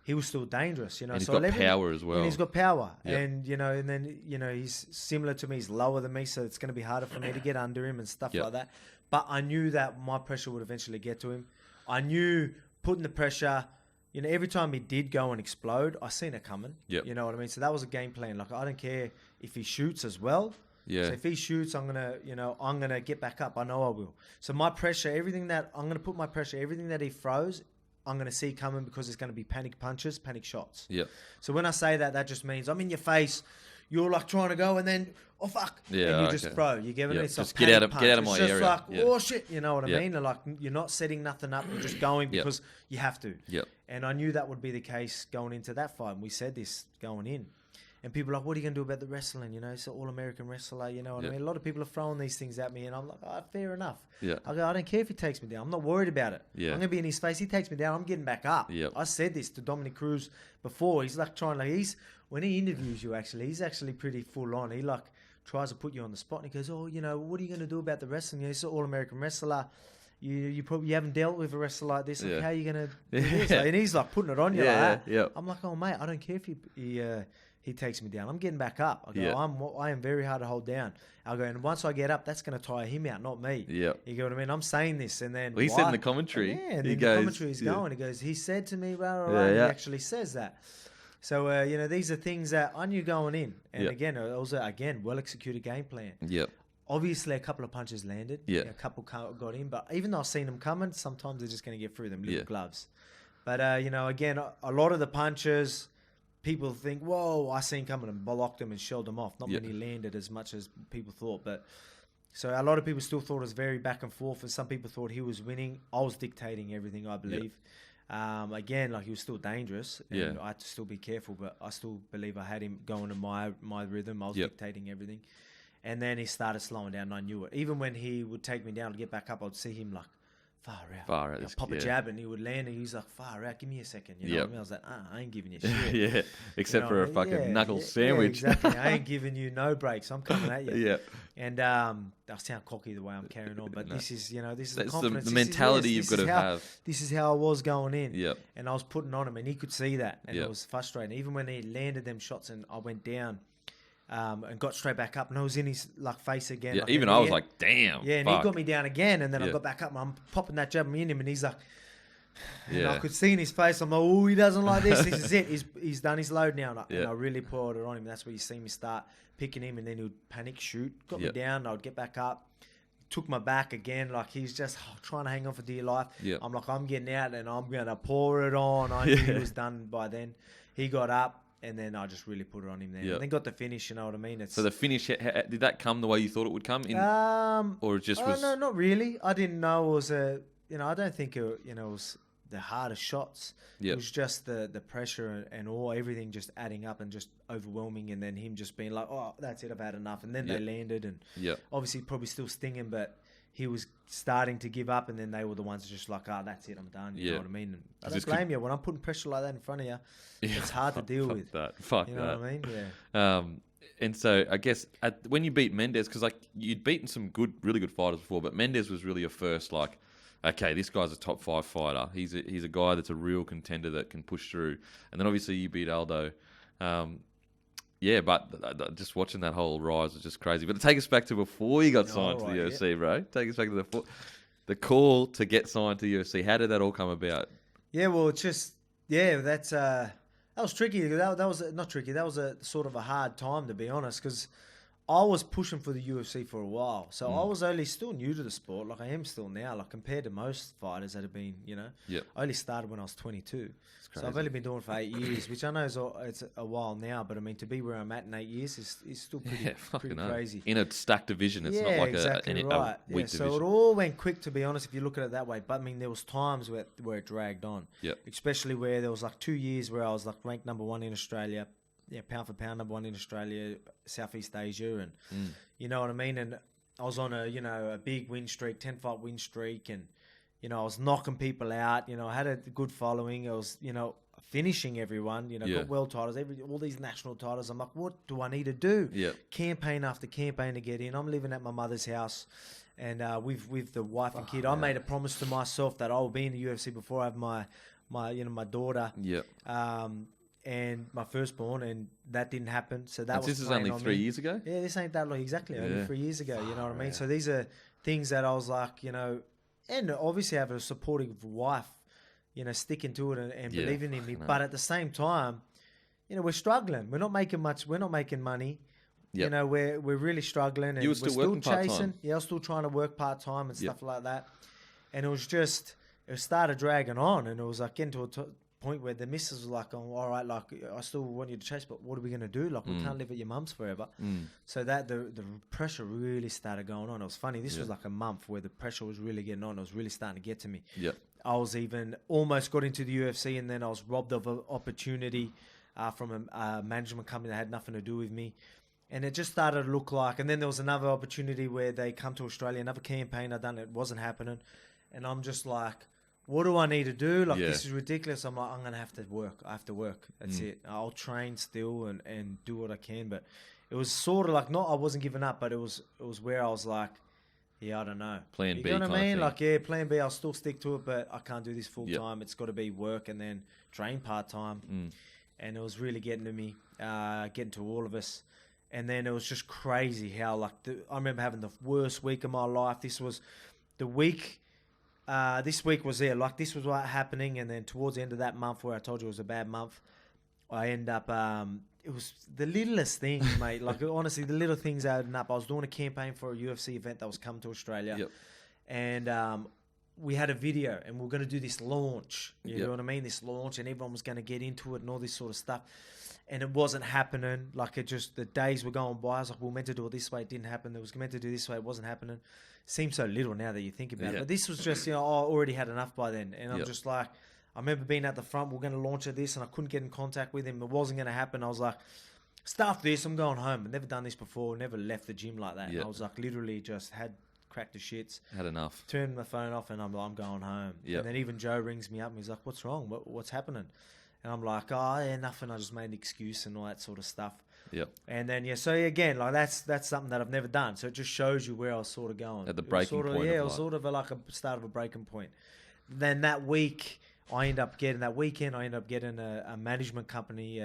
[SPEAKER 2] he was still dangerous,
[SPEAKER 1] And he's
[SPEAKER 2] so
[SPEAKER 1] got
[SPEAKER 2] 11
[SPEAKER 1] power as well.
[SPEAKER 2] And he's got power.
[SPEAKER 1] Yep.
[SPEAKER 2] And, and then, he's similar to me. He's lower than me, so it's going to be harder for me to get under him and stuff
[SPEAKER 1] Yep.
[SPEAKER 2] like that. But I knew that my pressure would eventually get to him. I knew putting the pressure, every time he did go and explode, I seen it coming.
[SPEAKER 1] Yep.
[SPEAKER 2] You know what I mean? So that was a game plan. Like, I don't care if he shoots as well.
[SPEAKER 1] Yeah.
[SPEAKER 2] So if he shoots, I'm gonna get back up. I know I will. So my pressure, everything that he throws, I'm gonna see coming because it's gonna be panic punches, panic shots.
[SPEAKER 1] Yep.
[SPEAKER 2] So when I say that, that just means I'm in your face. you're like trying to go and then, oh fuck,
[SPEAKER 1] Yeah,
[SPEAKER 2] and you just
[SPEAKER 1] okay.
[SPEAKER 2] throw. You get it?
[SPEAKER 1] Yeah,
[SPEAKER 2] It's
[SPEAKER 1] just
[SPEAKER 2] like
[SPEAKER 1] get out
[SPEAKER 2] panic
[SPEAKER 1] of- get out of
[SPEAKER 2] punch.
[SPEAKER 1] my
[SPEAKER 2] It's just
[SPEAKER 1] area.
[SPEAKER 2] like,
[SPEAKER 1] Yeah.
[SPEAKER 2] oh shit, you know what I
[SPEAKER 1] Yeah.
[SPEAKER 2] mean? And like, you're not setting nothing up, you're just going
[SPEAKER 1] Yeah.
[SPEAKER 2] because you have to.
[SPEAKER 1] Yep.
[SPEAKER 2] And I knew that would be the case going into that fight. And we said this going in. And people are like, what are you going to do about the wrestling? You know, it's an all-American wrestler, you know what
[SPEAKER 1] Yeah.
[SPEAKER 2] I mean? A lot of people are throwing these things at me, and I'm like, oh, fair enough.
[SPEAKER 1] Yeah.
[SPEAKER 2] I go, I don't care if he takes me down. I'm not worried about it.
[SPEAKER 1] Yeah.
[SPEAKER 2] I'm going to be in his face. He takes me down. I'm getting back up.
[SPEAKER 1] Yep.
[SPEAKER 2] I said this to Dominic Cruz before. He's like trying, like, when he interviews you, actually, he's actually pretty full on. He like tries to put you on the spot, and he goes, oh, you know, what are you going to do about the wrestling? You know, he's an all-American wrestler. You probably haven't dealt with a wrestler like this. Like,
[SPEAKER 1] Yeah.
[SPEAKER 2] how are you going to do this?
[SPEAKER 1] Yeah.
[SPEAKER 2] Like, and he's like putting it on you
[SPEAKER 1] Yeah,
[SPEAKER 2] like that.
[SPEAKER 1] yeah.
[SPEAKER 2] I'm like, oh, mate, I don't care if he takes me down. I'm getting back up. I go,
[SPEAKER 1] Yeah.
[SPEAKER 2] I am very hard to hold down. I go, and once I get up, that's going to tire him out, not me.
[SPEAKER 1] Yep.
[SPEAKER 2] You get what I mean? I'm saying this, and then
[SPEAKER 1] Well, he said in the commentary,
[SPEAKER 2] yeah, and
[SPEAKER 1] he
[SPEAKER 2] then
[SPEAKER 1] goes,
[SPEAKER 2] the commentary is
[SPEAKER 1] yeah.
[SPEAKER 2] going. He goes, he said to me, blah, blah,
[SPEAKER 1] Yeah,
[SPEAKER 2] blah, and
[SPEAKER 1] yeah.
[SPEAKER 2] he actually says that. So you know, these are things that I knew going in, and
[SPEAKER 1] Yeah.
[SPEAKER 2] again, it was well executed game plan.
[SPEAKER 1] Yep.
[SPEAKER 2] Obviously, a couple of punches landed.
[SPEAKER 1] Yeah.
[SPEAKER 2] A couple got in, but even though I've seen them coming, sometimes they're just going to get through them little
[SPEAKER 1] Yeah.
[SPEAKER 2] gloves. But you know, again, a lot of the punches, people think, whoa, I seen coming and blocked them and shelled them off. Not
[SPEAKER 1] Yeah.
[SPEAKER 2] many landed as much as people thought, but so a lot of people still thought it was very back and forth, and some people thought he was winning. I was dictating everything, I believe. Again, like, he was still dangerous, and
[SPEAKER 1] Yeah.
[SPEAKER 2] I had to still be careful, but I still believe I had him going to my rhythm. I was
[SPEAKER 1] Yep.
[SPEAKER 2] dictating everything. And then he started slowing down, and I knew it. Even when he would take me down to get back up, I'd see him like, far out.
[SPEAKER 1] Far out,
[SPEAKER 2] I'd
[SPEAKER 1] this-
[SPEAKER 2] pop a
[SPEAKER 1] yeah.
[SPEAKER 2] jab, and he would land, and he was like, far out, give me a second. You know
[SPEAKER 1] Yep.
[SPEAKER 2] what I mean? I was like, I ain't giving you shit.
[SPEAKER 1] Yeah. Except
[SPEAKER 2] You
[SPEAKER 1] for
[SPEAKER 2] know
[SPEAKER 1] a
[SPEAKER 2] what I mean?
[SPEAKER 1] fucking
[SPEAKER 2] Yeah,
[SPEAKER 1] knuckle
[SPEAKER 2] yeah,
[SPEAKER 1] sandwich.
[SPEAKER 2] Yeah, exactly. I ain't giving you no breaks. I'm coming at you.
[SPEAKER 1] Yeah.
[SPEAKER 2] And I sound cocky the way I'm carrying on, but
[SPEAKER 1] No.
[SPEAKER 2] this is, you know, this is
[SPEAKER 1] That's
[SPEAKER 2] the confidence.
[SPEAKER 1] the
[SPEAKER 2] This is-
[SPEAKER 1] mentality
[SPEAKER 2] yes,
[SPEAKER 1] you've
[SPEAKER 2] this
[SPEAKER 1] got
[SPEAKER 2] is
[SPEAKER 1] to
[SPEAKER 2] how-
[SPEAKER 1] have.
[SPEAKER 2] This is how I was going in.
[SPEAKER 1] Yep.
[SPEAKER 2] And I was putting on him, and he could see that, and
[SPEAKER 1] Yep.
[SPEAKER 2] it was frustrating. Even when he landed them shots, and I went down, and got straight back up, and I was in his like face again.
[SPEAKER 1] Yeah.
[SPEAKER 2] like,
[SPEAKER 1] Even
[SPEAKER 2] and
[SPEAKER 1] I
[SPEAKER 2] he-
[SPEAKER 1] was like, damn.
[SPEAKER 2] yeah, and
[SPEAKER 1] fuck.
[SPEAKER 2] he got me down again, and then I
[SPEAKER 1] Yeah.
[SPEAKER 2] got back up, and I'm popping that jab, I'm in him, and he's like, and
[SPEAKER 1] Yeah.
[SPEAKER 2] I could see in his face, I'm like, oh, he doesn't like this. This is it. He's done his load now, and
[SPEAKER 1] Yeah.
[SPEAKER 2] I really poured it on him. That's where you see me start picking him, and then he would panic shoot, got
[SPEAKER 1] Yep.
[SPEAKER 2] me down, I would get back up. Took my back again, like he's just trying to hang on for dear life.
[SPEAKER 1] Yep.
[SPEAKER 2] I'm like, I'm getting out, and I'm going to pour it on. I knew he
[SPEAKER 1] Yeah.
[SPEAKER 2] was done by then. He got up, and then I just really put it on him there.
[SPEAKER 1] Yep.
[SPEAKER 2] And then got the finish, you know what I mean? It's
[SPEAKER 1] So the finish, did that come the way you thought it would come? Or it just was...
[SPEAKER 2] no, not really. I didn't know it was I don't think it was the hardest shots.
[SPEAKER 1] Yep.
[SPEAKER 2] It was just the pressure and all, everything just adding up and just overwhelming, and then him just being like, oh, that's it, I've had enough. And then
[SPEAKER 1] Yep.
[SPEAKER 2] they landed, and
[SPEAKER 1] Yep.
[SPEAKER 2] obviously probably still stinging, but he was starting to give up, and then they were the ones that just like, that's it, I'm done. You
[SPEAKER 1] Yeah.
[SPEAKER 2] know what I mean? And I
[SPEAKER 1] Just
[SPEAKER 2] don't blame you. When I'm putting pressure like that in front of you,
[SPEAKER 1] Yeah,
[SPEAKER 2] it's hard to deal
[SPEAKER 1] fuck
[SPEAKER 2] with.
[SPEAKER 1] That. Fuck
[SPEAKER 2] You know
[SPEAKER 1] that.
[SPEAKER 2] what I mean? Yeah.
[SPEAKER 1] And so I guess when you beat Mendes, because like you'd beaten some really good fighters before, but Mendes was really your first like, okay, this guy's a top 5 fighter. He's a guy that's a real contender that can push through. And then obviously you beat Aldo. Yeah, but just watching that whole rise was just crazy. But take us back to before you got signed to the
[SPEAKER 2] right,
[SPEAKER 1] UFC, bro. Take us back to the call to get signed to the UFC. How did that all come about?
[SPEAKER 2] Yeah, well, it's just that was tricky. That was not tricky. That was a sort of a hard time, to be honest, because I was pushing for the UFC for a while, so I was only still new to the sport. Like I am still now. Like compared to most fighters that have been,
[SPEAKER 1] Yep.
[SPEAKER 2] I only started when I was 22. So I've
[SPEAKER 1] crazy.
[SPEAKER 2] only been doing it for 8 years, which I know it's a while now, but I mean to be where I'm at in 8 years is still pretty,
[SPEAKER 1] Yeah, fucking hell.
[SPEAKER 2] crazy.
[SPEAKER 1] In a stacked division, it's not like
[SPEAKER 2] exactly
[SPEAKER 1] a
[SPEAKER 2] right.
[SPEAKER 1] weak
[SPEAKER 2] So
[SPEAKER 1] division.
[SPEAKER 2] it all went quick, to be honest, if you look at it that way. But I mean, there was times where it dragged on.
[SPEAKER 1] Yep.
[SPEAKER 2] Especially where there was like 2 years where I was like ranked number 1 in Australia, pound for pound number 1 in Australia, Southeast Asia, and you know what I mean. And I was on a big win streak, 10-fight win streak, and I was knocking people out. I had a good following. I was finishing everyone.
[SPEAKER 1] Yeah.
[SPEAKER 2] Got world titles, all these national titles. I'm like, what do I need to do?
[SPEAKER 1] Yeah.
[SPEAKER 2] Campaign after campaign to get in. I'm living at my mother's house, and with the wife and kid. I made a promise to myself that I will be in the UFC before I have my daughter.
[SPEAKER 1] Yep.
[SPEAKER 2] And my firstborn, and that didn't happen. So that
[SPEAKER 1] And
[SPEAKER 2] was
[SPEAKER 1] this is
[SPEAKER 2] playing
[SPEAKER 1] only
[SPEAKER 2] on
[SPEAKER 1] 3
[SPEAKER 2] me.
[SPEAKER 1] years ago?
[SPEAKER 2] Yeah, this ain't that long. Exactly, only
[SPEAKER 1] Yeah.
[SPEAKER 2] 3 years ago. You know what I mean?
[SPEAKER 1] out.
[SPEAKER 2] So these are things that I was like, and obviously have a supportive wife, sticking to it and
[SPEAKER 1] Yeah,
[SPEAKER 2] believing in me.
[SPEAKER 1] fucking
[SPEAKER 2] But
[SPEAKER 1] hell.
[SPEAKER 2] at the same time, we're struggling. We're not making much. We're not making money.
[SPEAKER 1] Yep.
[SPEAKER 2] We're really struggling. And
[SPEAKER 1] You were still working part-time?
[SPEAKER 2] chasing. Yeah, I was still trying to work part time and
[SPEAKER 1] Yep.
[SPEAKER 2] stuff like that. And it started dragging on, and it was like getting to point where the missus was like, "Oh, all right, like I still want you to chase, but what are we gonna do? Like we can't live at your mum's forever." So that the pressure really started going on. It was funny. This was like a month where the pressure was really getting on. It was really starting to get to me.
[SPEAKER 1] Yeah.
[SPEAKER 2] I was even almost got into the UFC, and then I was robbed of an opportunity from a management company that had nothing to do with me. And it just started to look like, and then there was another opportunity where they come to Australia, another campaign I done, it wasn't happening. And I'm just like, what do I need to do? Like, this is ridiculous. I'm like, I'm going to have to work. I have to work. That's it. I'll train still and do what I can. But it was sort of like, not I wasn't giving up, but it was where I was like, yeah, I don't know.
[SPEAKER 1] Plan B.
[SPEAKER 2] You know what I mean?
[SPEAKER 1] Thing.
[SPEAKER 2] Like, yeah, plan B, I'll still stick to it, but I can't do this full time. It's got to be work and then train part time. And it was really getting to me, getting to all of us. And then it was just crazy how, like, I remember having the worst week of my life. This was the week, this week was there. Like, this was what happening. And then towards the end of that month where I told you it was a bad month, I end up, it was the littlest things, mate. Like, honestly, the little things adding up. I was doing a campaign for a UFC event that was coming to Australia.
[SPEAKER 1] Yep.
[SPEAKER 2] And we had a video, and we are going to do this launch. You know what I mean? This launch, and everyone was going to get into it and all this sort of stuff. And it wasn't happening. Like, it just, the days were going by. I was like, we were meant to do it this way. It didn't happen. It was meant to do this way. It wasn't happening. Seems so little now that you think about it. But this was just, I already had enough by then. And I'm just like, I remember being at the front. We are going to launch at this, and I couldn't get in contact with him. It wasn't going to happen. I was like, stuff this. I'm going home. I've never done this before. Never left the gym like that. And I was like, literally just cracked the shits.
[SPEAKER 1] Had enough.
[SPEAKER 2] Turned my phone off, and I'm going home. And then even Joe rings me up, and he's like, what's wrong? What's happening? And I'm like, oh, yeah, nothing. I just made an excuse and all that sort of stuff.
[SPEAKER 1] Yep.
[SPEAKER 2] And then, so again, like that's something that I've never done. So it just shows you where I was sort of going.
[SPEAKER 1] At the breaking point.
[SPEAKER 2] Yeah, it was sort of like a start of a breaking point. Then that week, I end up getting a management company,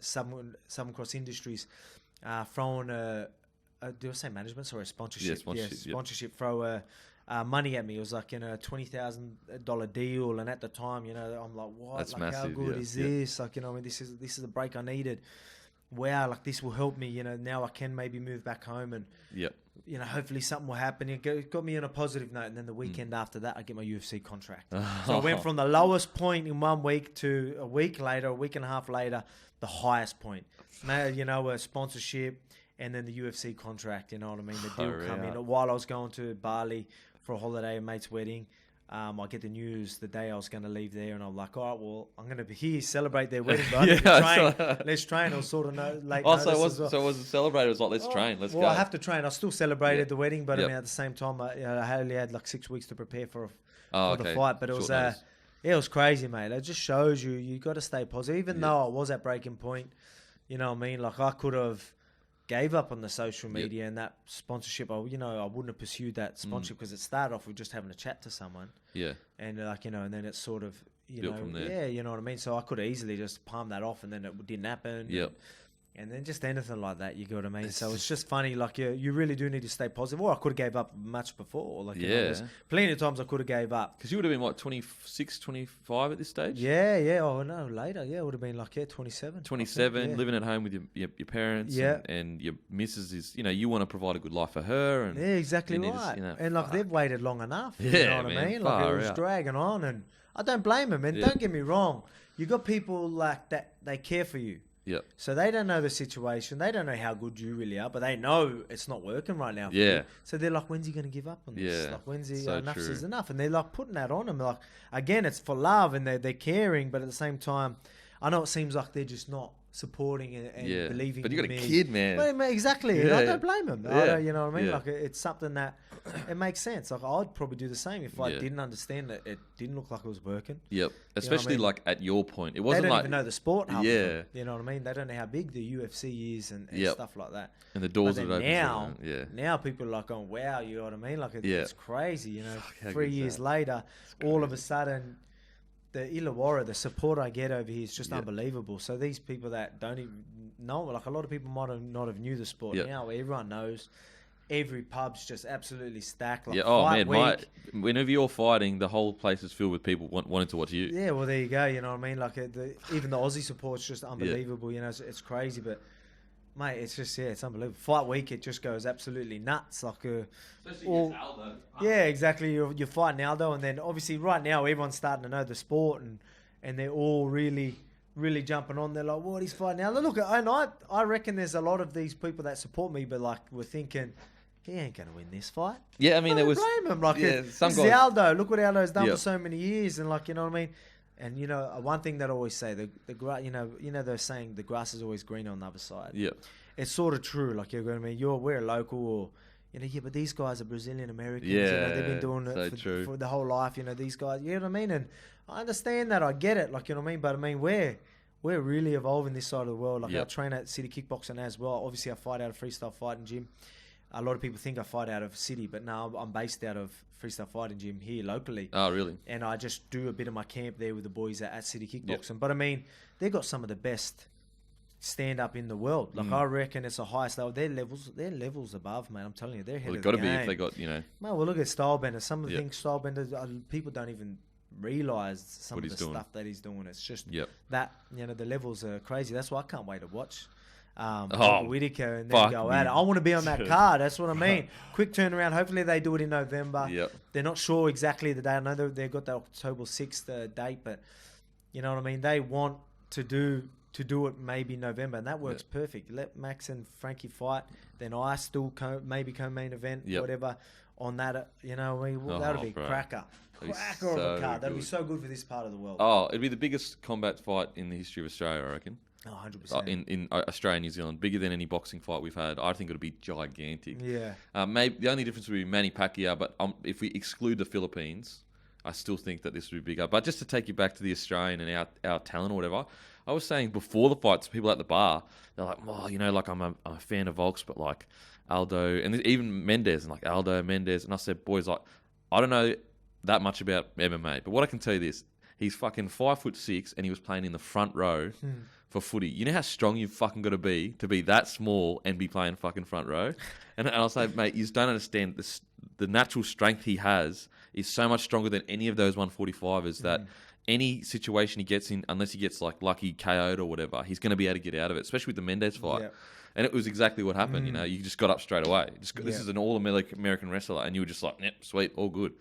[SPEAKER 2] Southern Cross Industries, throwing do I say management? Sorry, sponsorship.
[SPEAKER 1] Yeah,
[SPEAKER 2] sponsorship. Throw money at me. It was like $20,000 deal, and at the time, I'm like, what?
[SPEAKER 1] That's
[SPEAKER 2] like,
[SPEAKER 1] massive.
[SPEAKER 2] How good is this? Like, I mean, this is a break I needed. Wow, like this will help me. Now I can maybe move back home, and hopefully something will happen. It got me on a positive note, and then the weekend after that, I get my UFC contract. So I went from the lowest point in 1 week to a week and a half later, the highest point. Now, a sponsorship. And then the UFC contract, you know what I mean? The deal come in. While I was going to Bali for a holiday, a mate's wedding, I get the news the day I was going to leave there, and I'm like, all right, well, I'm going to be here, celebrate their wedding, but let's train. I was sort of late notice as well.
[SPEAKER 1] So it wasn't celebrated. It was like, let's train, let's go.
[SPEAKER 2] Well, I have to train. I still celebrated the wedding, but I mean, at the same time, I only had like 6 weeks to prepare for the fight. But it was, it was crazy, mate. It just shows you got to stay positive. Even though I was at breaking point, you know what I mean? Like, I could have gave up on the social media and that sponsorship. I wouldn't have pursued that sponsorship because it started off with just having a chat to someone. Yeah. And and then it sort of,
[SPEAKER 1] built from there.
[SPEAKER 2] Yeah, you know what I mean? So I could have easily just palmed that off, and then it didn't happen.
[SPEAKER 1] Yep.
[SPEAKER 2] And then just anything like that, you get what I mean? So it's just funny, like, you really do need to stay positive. Or I could have gave up much before. Like, there's plenty of times I could have gave up.
[SPEAKER 1] Because you would have been, what, 26, 25 at this stage?
[SPEAKER 2] Yeah. Oh, no, later. Yeah, it would have been like, 27.
[SPEAKER 1] 27, living at home with your parents. And your missus is, you want to provide a good life for her. And
[SPEAKER 2] exactly right. And, like, they've waited long enough. You know what I mean? Like, it was dragging on. And I don't blame them. And don't get me wrong. You got people like that, they care for you.
[SPEAKER 1] Yep.
[SPEAKER 2] So they don't know the situation. They don't know how good you really are, but they know it's not working right now. So they're like, when's he going to give up on this? Like, when's he, enough is enough? And they're like putting that on him. Like, again, it's for love and they're caring, but at the same time, I know it seems like they're just not supporting and believing.
[SPEAKER 1] But you got
[SPEAKER 2] a
[SPEAKER 1] kid, man.
[SPEAKER 2] Well, exactly. And I don't blame them. You know what I mean? Like, it's something that it makes sense. Like, I'd probably do the same if I didn't understand that it didn't look like it was working.
[SPEAKER 1] Yep. Especially like at your point, it wasn't
[SPEAKER 2] they don't
[SPEAKER 1] like
[SPEAKER 2] even know the sport. Half of them, you know what I mean? They don't know how big the UFC is and stuff like that.
[SPEAKER 1] And the doors that open.
[SPEAKER 2] Now people are like going, wow, you know what I mean? Like, it's crazy. 3 years later, all of a sudden, the Illawarra, the support I get over here is just unbelievable. So these people that don't even know, like, a lot of people might have not have knew the sport. Now everyone knows. Every pub's just absolutely stacked. Like,
[SPEAKER 1] whenever you're fighting, the whole place is filled with people wanting to watch you.
[SPEAKER 2] Yeah, well, there you go. You know what I mean? Like, even the Aussie support's just unbelievable. It's crazy, but mate, it's just it's unbelievable. Fight week, it just goes absolutely nuts. Like,
[SPEAKER 1] especially against Aldo.
[SPEAKER 2] Yeah, exactly. You're fighting Aldo, and then obviously right now everyone's starting to know the sport, and they're all really jumping on. They're like, what, he's fighting now? Look, and I reckon there's a lot of these people that support me, but like we're thinking, he ain't going to win this fight.
[SPEAKER 1] Yeah, I mean, there was...
[SPEAKER 2] blame him. Like,
[SPEAKER 1] some
[SPEAKER 2] this is
[SPEAKER 1] guys...
[SPEAKER 2] Aldo. Look what Aldo's done
[SPEAKER 1] Yep.
[SPEAKER 2] for so many years, and like, you know what I mean? And you know, one thing that I always say, they're saying the grass is always greener on the other side.
[SPEAKER 1] Yeah.
[SPEAKER 2] It's sort of true. Like, you're going to mean, we're a local, or but these guys are Brazilian Americans.
[SPEAKER 1] Yeah,
[SPEAKER 2] they've been doing it for the whole life. These guys. You know what I mean? And I understand that. I get it. Like, you know what I mean? But I mean, we're really evolving this side of the world. Like, I train at City Kickboxing as well. Obviously, I fight out of Freestyle Fighting Gym. A lot of people think I fight out of City, but now I'm based out of Freestyle Fighting Gym here locally.
[SPEAKER 1] Oh, really?
[SPEAKER 2] And I just do a bit of my camp there with the boys at City Kickboxing. Yep. But I mean, they've got some of the best stand-up in the world. Like, I reckon it's the highest level. They're levels above, man. I'm telling you, they're ahead of the game.
[SPEAKER 1] Well, it's got to be if they got, Man,
[SPEAKER 2] well, look at Stylebender. Some of the things Stylebender, people don't even realise some of the stuff that he's doing. It's just that, the levels are crazy. That's why I can't wait to watch Whitaker and then go at it. I want to be on that card. That's what I mean. Quick turnaround. Hopefully they do it in November.
[SPEAKER 1] Yep.
[SPEAKER 2] They're not sure exactly the day. I know they've got the October 6th date, but you know what I mean? They want to do it maybe November, and that works perfect. Let Max and Frankie fight, then I still maybe co-main event, whatever, on that. That'll be cracker of a card. That'll be so good for this part of the world.
[SPEAKER 1] Oh, it'd be the biggest combat fight in the history of Australia, I reckon.
[SPEAKER 2] Oh, 100%.
[SPEAKER 1] In Australia and New Zealand, bigger than any boxing fight we've had. I think it'll be gigantic.
[SPEAKER 2] Yeah.
[SPEAKER 1] Maybe the only difference would be Manny Pacquiao, but if we exclude the Philippines, I still think that this would be bigger. But just to take you back to the Australian and our talent or whatever, I was saying before the fights, people at the bar, they're like, like I'm a fan of Volks, but like Aldo, and even Mendez, and like Aldo, Mendez, and I said, boys, like, I don't know that much about MMA, but what I can tell you this, he's fucking 5'6", and he was playing in the front row for footy. You know how strong you've fucking got to be that small and be playing fucking front row? And I was like, mate, you just don't understand this. The natural strength he has is so much stronger than any of those 145ers that any situation he gets in, unless he gets like lucky KO'd or whatever, he's going to be able to get out of it, especially with the Mendez fight. Yep. And it was exactly what happened. You just got up straight away. This is an all-American wrestler, and you were just like, yep, sweet, all good.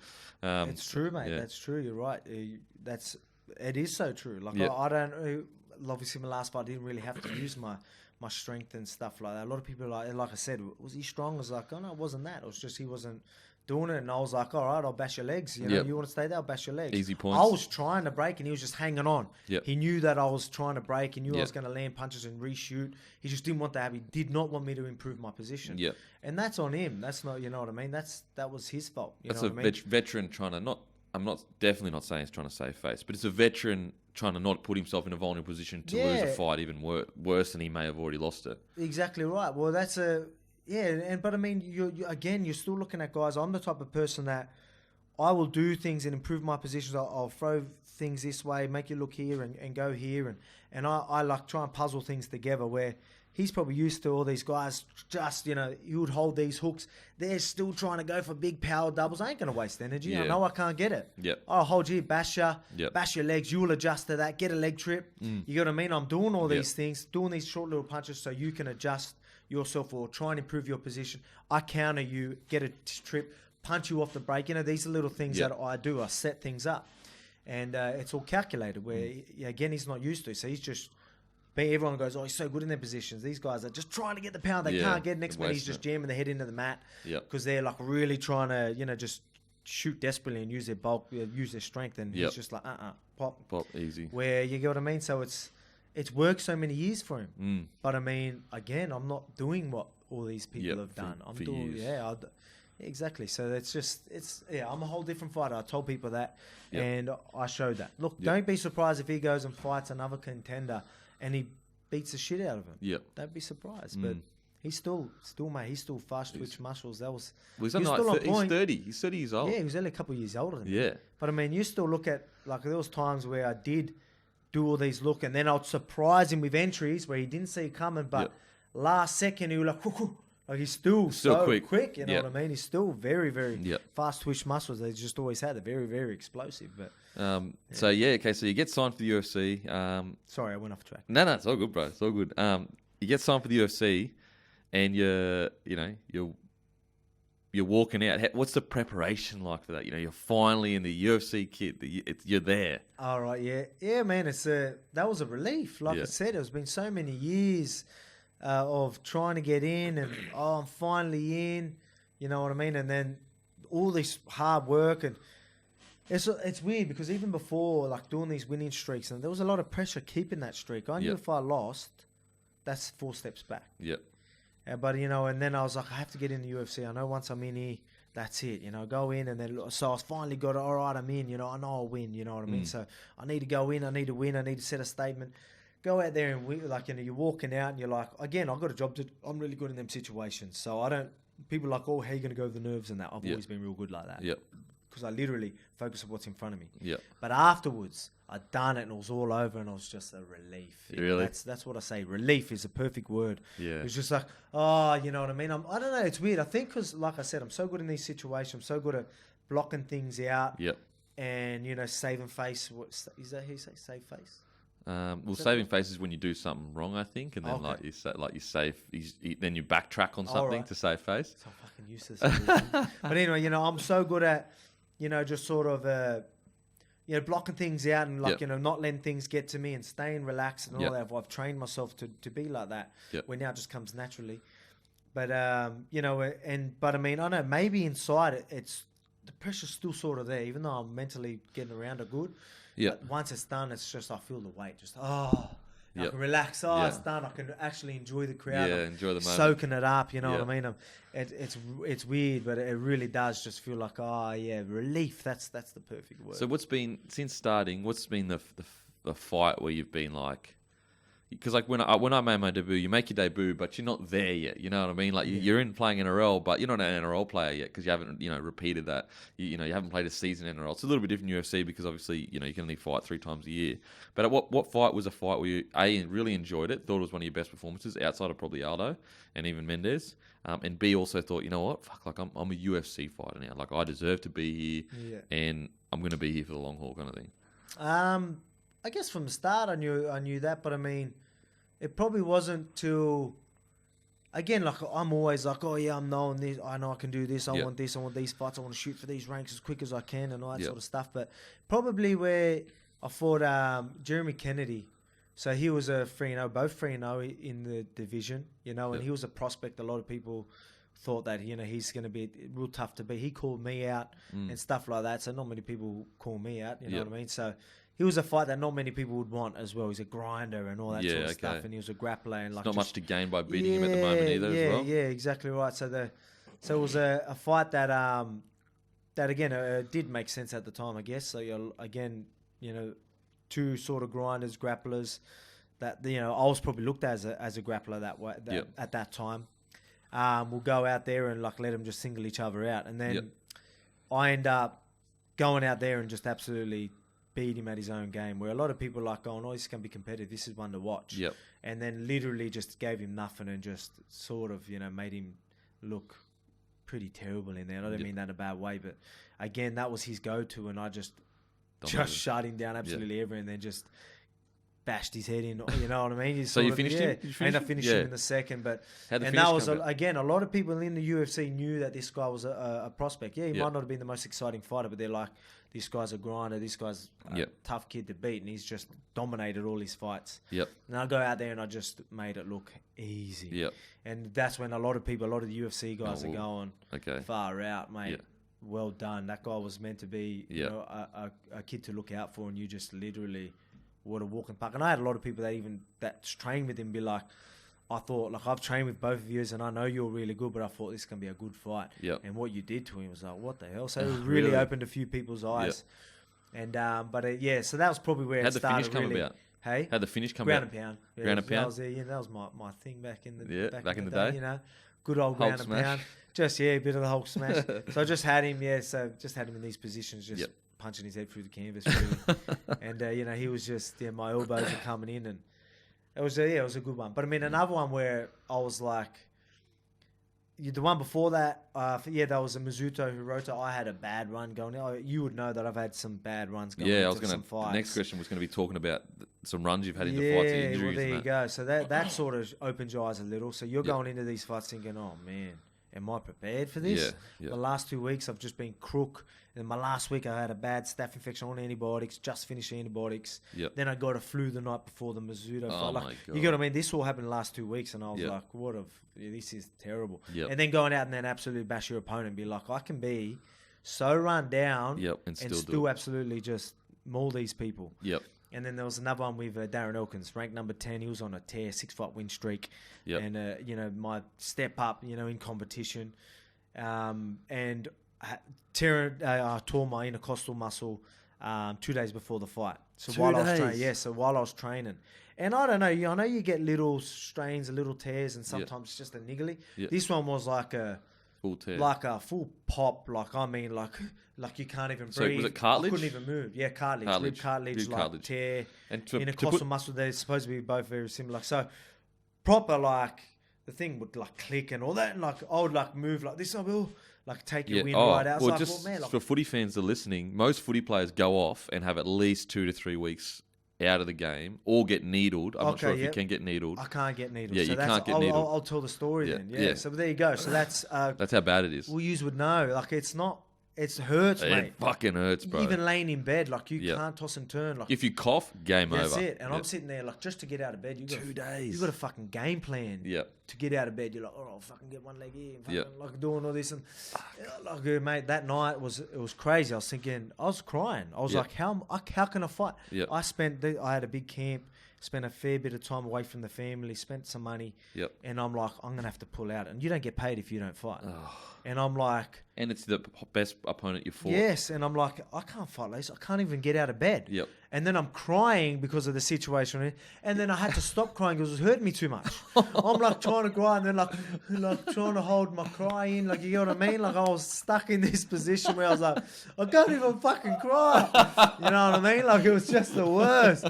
[SPEAKER 2] It's true, mate. Yeah. That's true. You're right. It is so true. Like, I don't... Obviously, my last fight, I didn't really have to use my strength and stuff like that. A lot of people like I said, was he strong? I was like, oh no, it wasn't that. It was just he wasn't doing it, and I was like, all right, I'll bash your legs. You want to stay there, I'll bash your legs.
[SPEAKER 1] Easy points.
[SPEAKER 2] I was trying to break, and he was just hanging on.
[SPEAKER 1] Yep.
[SPEAKER 2] He knew that I was trying to break. He knew I was going to land punches and reshoot. He just didn't want that. He did not want me to improve my position.
[SPEAKER 1] Yep.
[SPEAKER 2] And that's on him. That's not, you know what I mean? That was his fault.
[SPEAKER 1] That's a veteran trying to I'm definitely not saying he's trying to save face, but it's a veteran trying to not put himself in a vulnerable position to lose a fight even worse than he may have already lost it.
[SPEAKER 2] Exactly right. Well, that's but I mean, you're still looking at guys. I'm the type of person that I will do things and improve my positions. I'll throw things this way, make you look here and go here, and I like try and puzzle things together where he's probably used to all these guys just, he would hold these hooks. They're still trying to go for big power doubles. I ain't going to waste energy.
[SPEAKER 1] Yeah.
[SPEAKER 2] I know I can't get it.
[SPEAKER 1] Yep.
[SPEAKER 2] I'll hold you, bash your legs. You will adjust to that. Get a leg trip. You know what I mean? I'm doing all these things, doing these short little punches so you can adjust yourself or try and improve your position. I counter you, get a trip, punch you off the break. These are little things that I do. I set things up. And it's all calculated where, again, he's not used to. So he's just... Everyone goes, oh, he's so good in their positions. These guys are just trying to get the power. They can't get. Next minute, he's just jamming the head into the mat because they're like really trying to, just shoot desperately and use their bulk, use their strength. And he's just like, pop,
[SPEAKER 1] easy.
[SPEAKER 2] Where you get what I mean? So it's worked so many years for him. But I mean, again, I'm not doing what all these people have done. I'm doing, exactly. So I'm a whole different fighter. I told people that, and I showed that. Look, don't be surprised if he goes and fights another contender and he beats the shit out of him.
[SPEAKER 1] Yep.
[SPEAKER 2] Don't be surprised. But he's still mate. He's still fast twitch muscles.
[SPEAKER 1] He's still on point. He's 30. He's 30 years old.
[SPEAKER 2] Yeah, he was only a couple of years older than me.
[SPEAKER 1] Yeah.
[SPEAKER 2] But I mean, you still look at there was times where I did do all these and then I'd surprise him with entries where he didn't see it coming, but last second he was like, whoo, like he's still so quick. You know what I mean? He's still very, very fast twitch muscles. They just always had. They're very, very explosive. But
[SPEAKER 1] so you get signed for the UFC.
[SPEAKER 2] Sorry, I went off track.
[SPEAKER 1] No, it's all good, bro. It's all good. You get signed for the UFC, and you're you're walking out. What's the preparation like for that? You know, you're finally in the UFC kit. You're there.
[SPEAKER 2] All right, yeah, man. That was a relief. Like
[SPEAKER 1] Yeah.
[SPEAKER 2] I said, it's been so many years of trying to get in, and I'm finally in. You know what I mean? And then all this hard work, and it's weird because even before, like doing these winning streaks, and there was a lot of pressure keeping that streak. I knew
[SPEAKER 1] Yep.
[SPEAKER 2] if I lost, that's 4 steps back.
[SPEAKER 1] Yep.
[SPEAKER 2] But you know, and then I was like, I have to get in the UFC. I know once I'm in here, that's it. You know, go in, and then so I finally got it. All right, I'm in. You know, I know I'll win. You know what I mean? So I need to go in. I need to win. I need to set a statement. Go out there and like, you know, you're walking out and you're like, again, I've got a job to. I'm really good in them situations. So I don't. People are like, oh, how are you going to go with the nerves and that? I've always been real good like that.
[SPEAKER 1] Yep.
[SPEAKER 2] Because I literally focus on what's in front of me.
[SPEAKER 1] Yep.
[SPEAKER 2] But afterwards, I'd done it and it was all over, and it was just a relief.
[SPEAKER 1] Really?
[SPEAKER 2] That's what I say. Relief is a perfect word.
[SPEAKER 1] Yeah.
[SPEAKER 2] It's just like, oh, you know what I mean? I don't know. It's weird. I think because, like I said, I'm so good in these situations. I'm so good at blocking things out.
[SPEAKER 1] Yep.
[SPEAKER 2] And, you know, saving face. Is that how you say? Save face?
[SPEAKER 1] Well, saving face is when you do something wrong, I think, and then you save. Then you backtrack on something to save face.
[SPEAKER 2] So fucking useless. But anyway, you know, I'm so good at, you know, just sort of, you know, blocking things out and like, you know, not letting things get to me and staying relaxed and all that. I've trained myself to be like that. Where now it just comes naturally. But you know, but I mean, I know maybe inside it's the pressure's still sort of there, even though I'm mentally getting around it good.
[SPEAKER 1] Yeah.
[SPEAKER 2] But once it's done, it's just I feel the weight. Just I can relax. It's done. I can actually enjoy the crowd.
[SPEAKER 1] Yeah, enjoy the moment.
[SPEAKER 2] Soaking it up. You know what I mean? It's weird, but it really does just feel like relief. That's the perfect word.
[SPEAKER 1] So what's been since starting? What's been the fight where you've been like? Because like when I made my debut, you make your debut, but you're not there yet. You know what I mean? Like you're in playing NRL, but you're not an NRL player yet because you haven't repeated that. You haven't played a season NRL. It's a little bit different UFC because obviously you can only fight 3 times a year. But what fight was a fight where you really enjoyed it, thought it was one of your best performances outside of probably Aldo and even Mendez, and B also thought, you know what, fuck, like I'm a UFC fighter now. Like I deserve to be here, and I'm going to be here for the long haul kind of thing.
[SPEAKER 2] I guess from the start I knew that, but I mean, it probably wasn't till, again, like I'm always like, oh yeah, I'm knowing this, I know I can do this, I want this, I want these fights, I want to shoot for these ranks as quick as I can and all that sort of stuff. But probably where I fought Jeremy Kennedy, so he was a 3-0, both 3-0 in the division, and he was a prospect. A lot of people thought that he's going to be real tough to beat. He called me out and stuff like that, so not many people call me out, you know what I mean? So he was a fight that not many people would want as well. He's a grinder and all that sort of stuff, and he was a grappler. And like
[SPEAKER 1] not much to gain by beating him at the moment either as well.
[SPEAKER 2] Yeah, exactly right. So it was a fight that again did make sense at the time, I guess. So again, 2 sort of grinders, grapplers. That I was probably looked at as a grappler that way at that time. We'll go out there and like let them just single each other out, and then I end up going out there and just absolutely beat him at his own game, where a lot of people are like going, oh, this is going to be competitive, this is one to watch. And then literally just gave him nothing and just sort of, made him look pretty terrible in there. I don't mean that in a bad way, but again, that was his go-to, and I just shut him down absolutely everywhere, and then just bashed his head in, you know what I mean?
[SPEAKER 1] So you finished him?
[SPEAKER 2] I ended up finishing him in the second, but and that was again, a lot of people in the UFC knew that this guy was a prospect. He might not have been the most exciting fighter, but they're like, this guy's a grinder, this guy's a tough kid to beat, and he's just dominated all his fights. And I go out there and I just made it look easy. And that's when a lot of the UFC guys are going, far out, mate. Well done. That guy was meant to be a kid to look out for, and you just literally what a walk in the park. And I had a lot of people that trained with him be like, I thought, like, I've trained with both of you and I know you're really good, but I thought this can be a good fight. And what you did to him was like, what the hell? So it really opened a few people's eyes. And so that was probably where it started.
[SPEAKER 1] How'd the finish come about?
[SPEAKER 2] Hey?
[SPEAKER 1] How'd the finish come
[SPEAKER 2] ground
[SPEAKER 1] about?
[SPEAKER 2] And pound.
[SPEAKER 1] Ground and pound?
[SPEAKER 2] That was my thing back in the
[SPEAKER 1] day.
[SPEAKER 2] Good old
[SPEAKER 1] Hulk
[SPEAKER 2] ground
[SPEAKER 1] smash.
[SPEAKER 2] and pound. Just a bit of the Hulk smash. So I just had him, in these positions, just punching his head through the canvas, really. And he was just my elbows were coming in, and it was a good one. But I mean, another one where I was like, the one before that, that was a Mizuto Hirota. I had a bad run going. You would know that I've had some bad runs going.
[SPEAKER 1] I was going to. The next question was going to be talking about some runs you've had into fights, and injuries.
[SPEAKER 2] Well, there you go. So that sort of opens your eyes a little. So you're going into these fights thinking, oh man. am I prepared for this?
[SPEAKER 1] Yeah.
[SPEAKER 2] The last 2 weeks, I've just been crook. And my last week, I had a bad staph infection on antibiotics, just finished the antibiotics.
[SPEAKER 1] Yep.
[SPEAKER 2] Then I got a flu the night before the Mizuno
[SPEAKER 1] Oh,
[SPEAKER 2] fight.
[SPEAKER 1] my
[SPEAKER 2] Like,
[SPEAKER 1] God.
[SPEAKER 2] you get what I mean? This all happened the last 2 weeks, and I was
[SPEAKER 1] Yep.
[SPEAKER 2] like, this is terrible.
[SPEAKER 1] Yep.
[SPEAKER 2] And then going out and then absolutely bash your opponent and be like, I can be so run down
[SPEAKER 1] Yep, and still do
[SPEAKER 2] still
[SPEAKER 1] it.
[SPEAKER 2] absolutely just maul these people.
[SPEAKER 1] Yep.
[SPEAKER 2] And then there was another one with Darren Elkins, ranked number 10. He was on a tear, 6-fight win streak.
[SPEAKER 1] Yep.
[SPEAKER 2] And, my step up, in competition. And I tore my intercostal muscle 2 days before the fight. So
[SPEAKER 1] 2
[SPEAKER 2] while I was
[SPEAKER 1] days?
[SPEAKER 2] training, so while I was training. And I don't know, I know you get little strains, little tears, and sometimes it's just a niggly.
[SPEAKER 1] Yep.
[SPEAKER 2] This one was like a
[SPEAKER 1] Full tear.
[SPEAKER 2] full pop, like you can't even breathe.
[SPEAKER 1] So was it cartilage?
[SPEAKER 2] I couldn't even move. Yeah, cartilage. Rib cartilage,
[SPEAKER 1] Rib
[SPEAKER 2] like
[SPEAKER 1] cartilage.
[SPEAKER 2] tear.
[SPEAKER 1] And to
[SPEAKER 2] Intercostal
[SPEAKER 1] put,
[SPEAKER 2] muscle, they're supposed to be both very similar. So proper, the thing would click and all that, and I would move like this. I will take your wind right out.
[SPEAKER 1] Well,
[SPEAKER 2] So
[SPEAKER 1] just
[SPEAKER 2] man,
[SPEAKER 1] for footy fans that are listening, most footy players go off and have at least 2 to 3 weeks out of the game or get needled. I'm not sure if you can get needled.
[SPEAKER 2] I can't get needled.
[SPEAKER 1] Yeah,
[SPEAKER 2] so
[SPEAKER 1] you can't get
[SPEAKER 2] I'll,
[SPEAKER 1] needled.
[SPEAKER 2] I'll tell the story then.
[SPEAKER 1] Yeah.
[SPEAKER 2] So there you go. So that's
[SPEAKER 1] That's how bad it is.
[SPEAKER 2] well, you would know. It's not. It hurts, mate.
[SPEAKER 1] It fucking hurts, bro.
[SPEAKER 2] Even laying in bed, you can't toss and turn.
[SPEAKER 1] If you cough, game
[SPEAKER 2] that's
[SPEAKER 1] over.
[SPEAKER 2] it. And I'm sitting there just to get out of bed. You got
[SPEAKER 1] 2 days.
[SPEAKER 2] You got a fucking game plan.
[SPEAKER 1] Yep.
[SPEAKER 2] To get out of bed, you're like, I'll fucking get one leg here, and
[SPEAKER 1] Yep.
[SPEAKER 2] doing all this, and mate, that night was crazy. I was thinking, I was crying. I was
[SPEAKER 1] Yep.
[SPEAKER 2] like, how can I fight?
[SPEAKER 1] Yep.
[SPEAKER 2] I had a big camp, spent a fair bit of time away from the family, spent some money,
[SPEAKER 1] Yep.
[SPEAKER 2] and I'm like, I'm gonna have to pull out, and you don't get paid if you don't fight. And I'm like,
[SPEAKER 1] And it's the best opponent you fought.
[SPEAKER 2] yes, and I'm like, I can't fight like this. I can't even get out of bed.
[SPEAKER 1] Yep.
[SPEAKER 2] And then I'm crying because of the situation, and then I had to stop crying because it was hurting me too much. I'm trying to cry, and then trying to hold my cry in, you know what I mean? I was stuck in this position where I was like, I can't even fucking cry. You know what I mean? It was just the worst.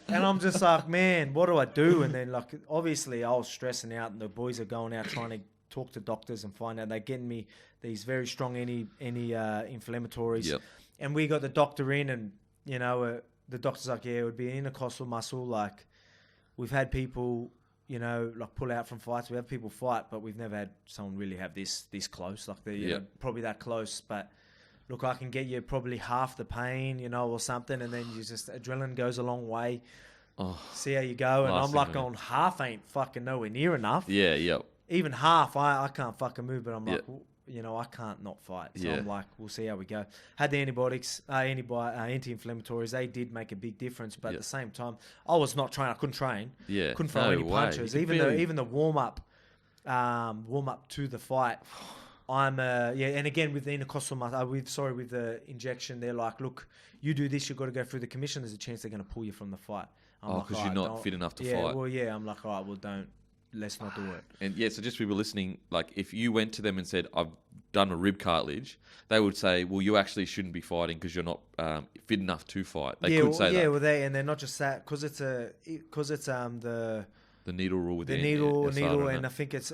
[SPEAKER 2] And I'm just like, man, what do I do? And then obviously I was stressing out, and the boys are going out trying to talk to doctors and find out they're getting me these very strong anti-inflammatories.
[SPEAKER 1] Yep.
[SPEAKER 2] And we got the doctor in, and the doctor's like, yeah, it would be an intercostal muscle. We've had people, pull out from fights. We have people fight, but we've never had someone really have this close. They're probably that close. But look, I can get you probably half the pain, or something, and then adrenaline goes a long way.
[SPEAKER 1] Oh,
[SPEAKER 2] See how you go. And
[SPEAKER 1] last
[SPEAKER 2] I'm
[SPEAKER 1] thing,
[SPEAKER 2] going, half ain't fucking nowhere near enough.
[SPEAKER 1] yeah, yep.
[SPEAKER 2] Even half, I can't fucking move, but I'm like,
[SPEAKER 1] Yeah.
[SPEAKER 2] I can't not fight. So
[SPEAKER 1] Yeah.
[SPEAKER 2] I'm like, we'll see how we go. Had the anti-inflammatories. They did make a big difference, but at the same time, I was not trying. I couldn't train.
[SPEAKER 1] Yeah,
[SPEAKER 2] Couldn't throw
[SPEAKER 1] no
[SPEAKER 2] any
[SPEAKER 1] way.
[SPEAKER 2] punches.
[SPEAKER 1] You could barely-
[SPEAKER 2] Even the warm up to the fight. And again with the intercostal muscle, with the injection, they're like, look, you do this, you've got to go through the commission. There's a chance they're going to pull you from the fight. I'm like,
[SPEAKER 1] because
[SPEAKER 2] all
[SPEAKER 1] you're
[SPEAKER 2] right,
[SPEAKER 1] not
[SPEAKER 2] don't-
[SPEAKER 1] fit enough to
[SPEAKER 2] yeah,
[SPEAKER 1] fight.
[SPEAKER 2] well, yeah. I'm like, all right, well, let's not do it.
[SPEAKER 1] And so just people listening, if you went to them and said, I've done a rib cartilage, they would say, well, you actually shouldn't be fighting because you're not fit enough to fight. They could say that.
[SPEAKER 2] Well, and they're not just that, because it's the
[SPEAKER 1] needle rule with the
[SPEAKER 2] needle,
[SPEAKER 1] and
[SPEAKER 2] and I think it's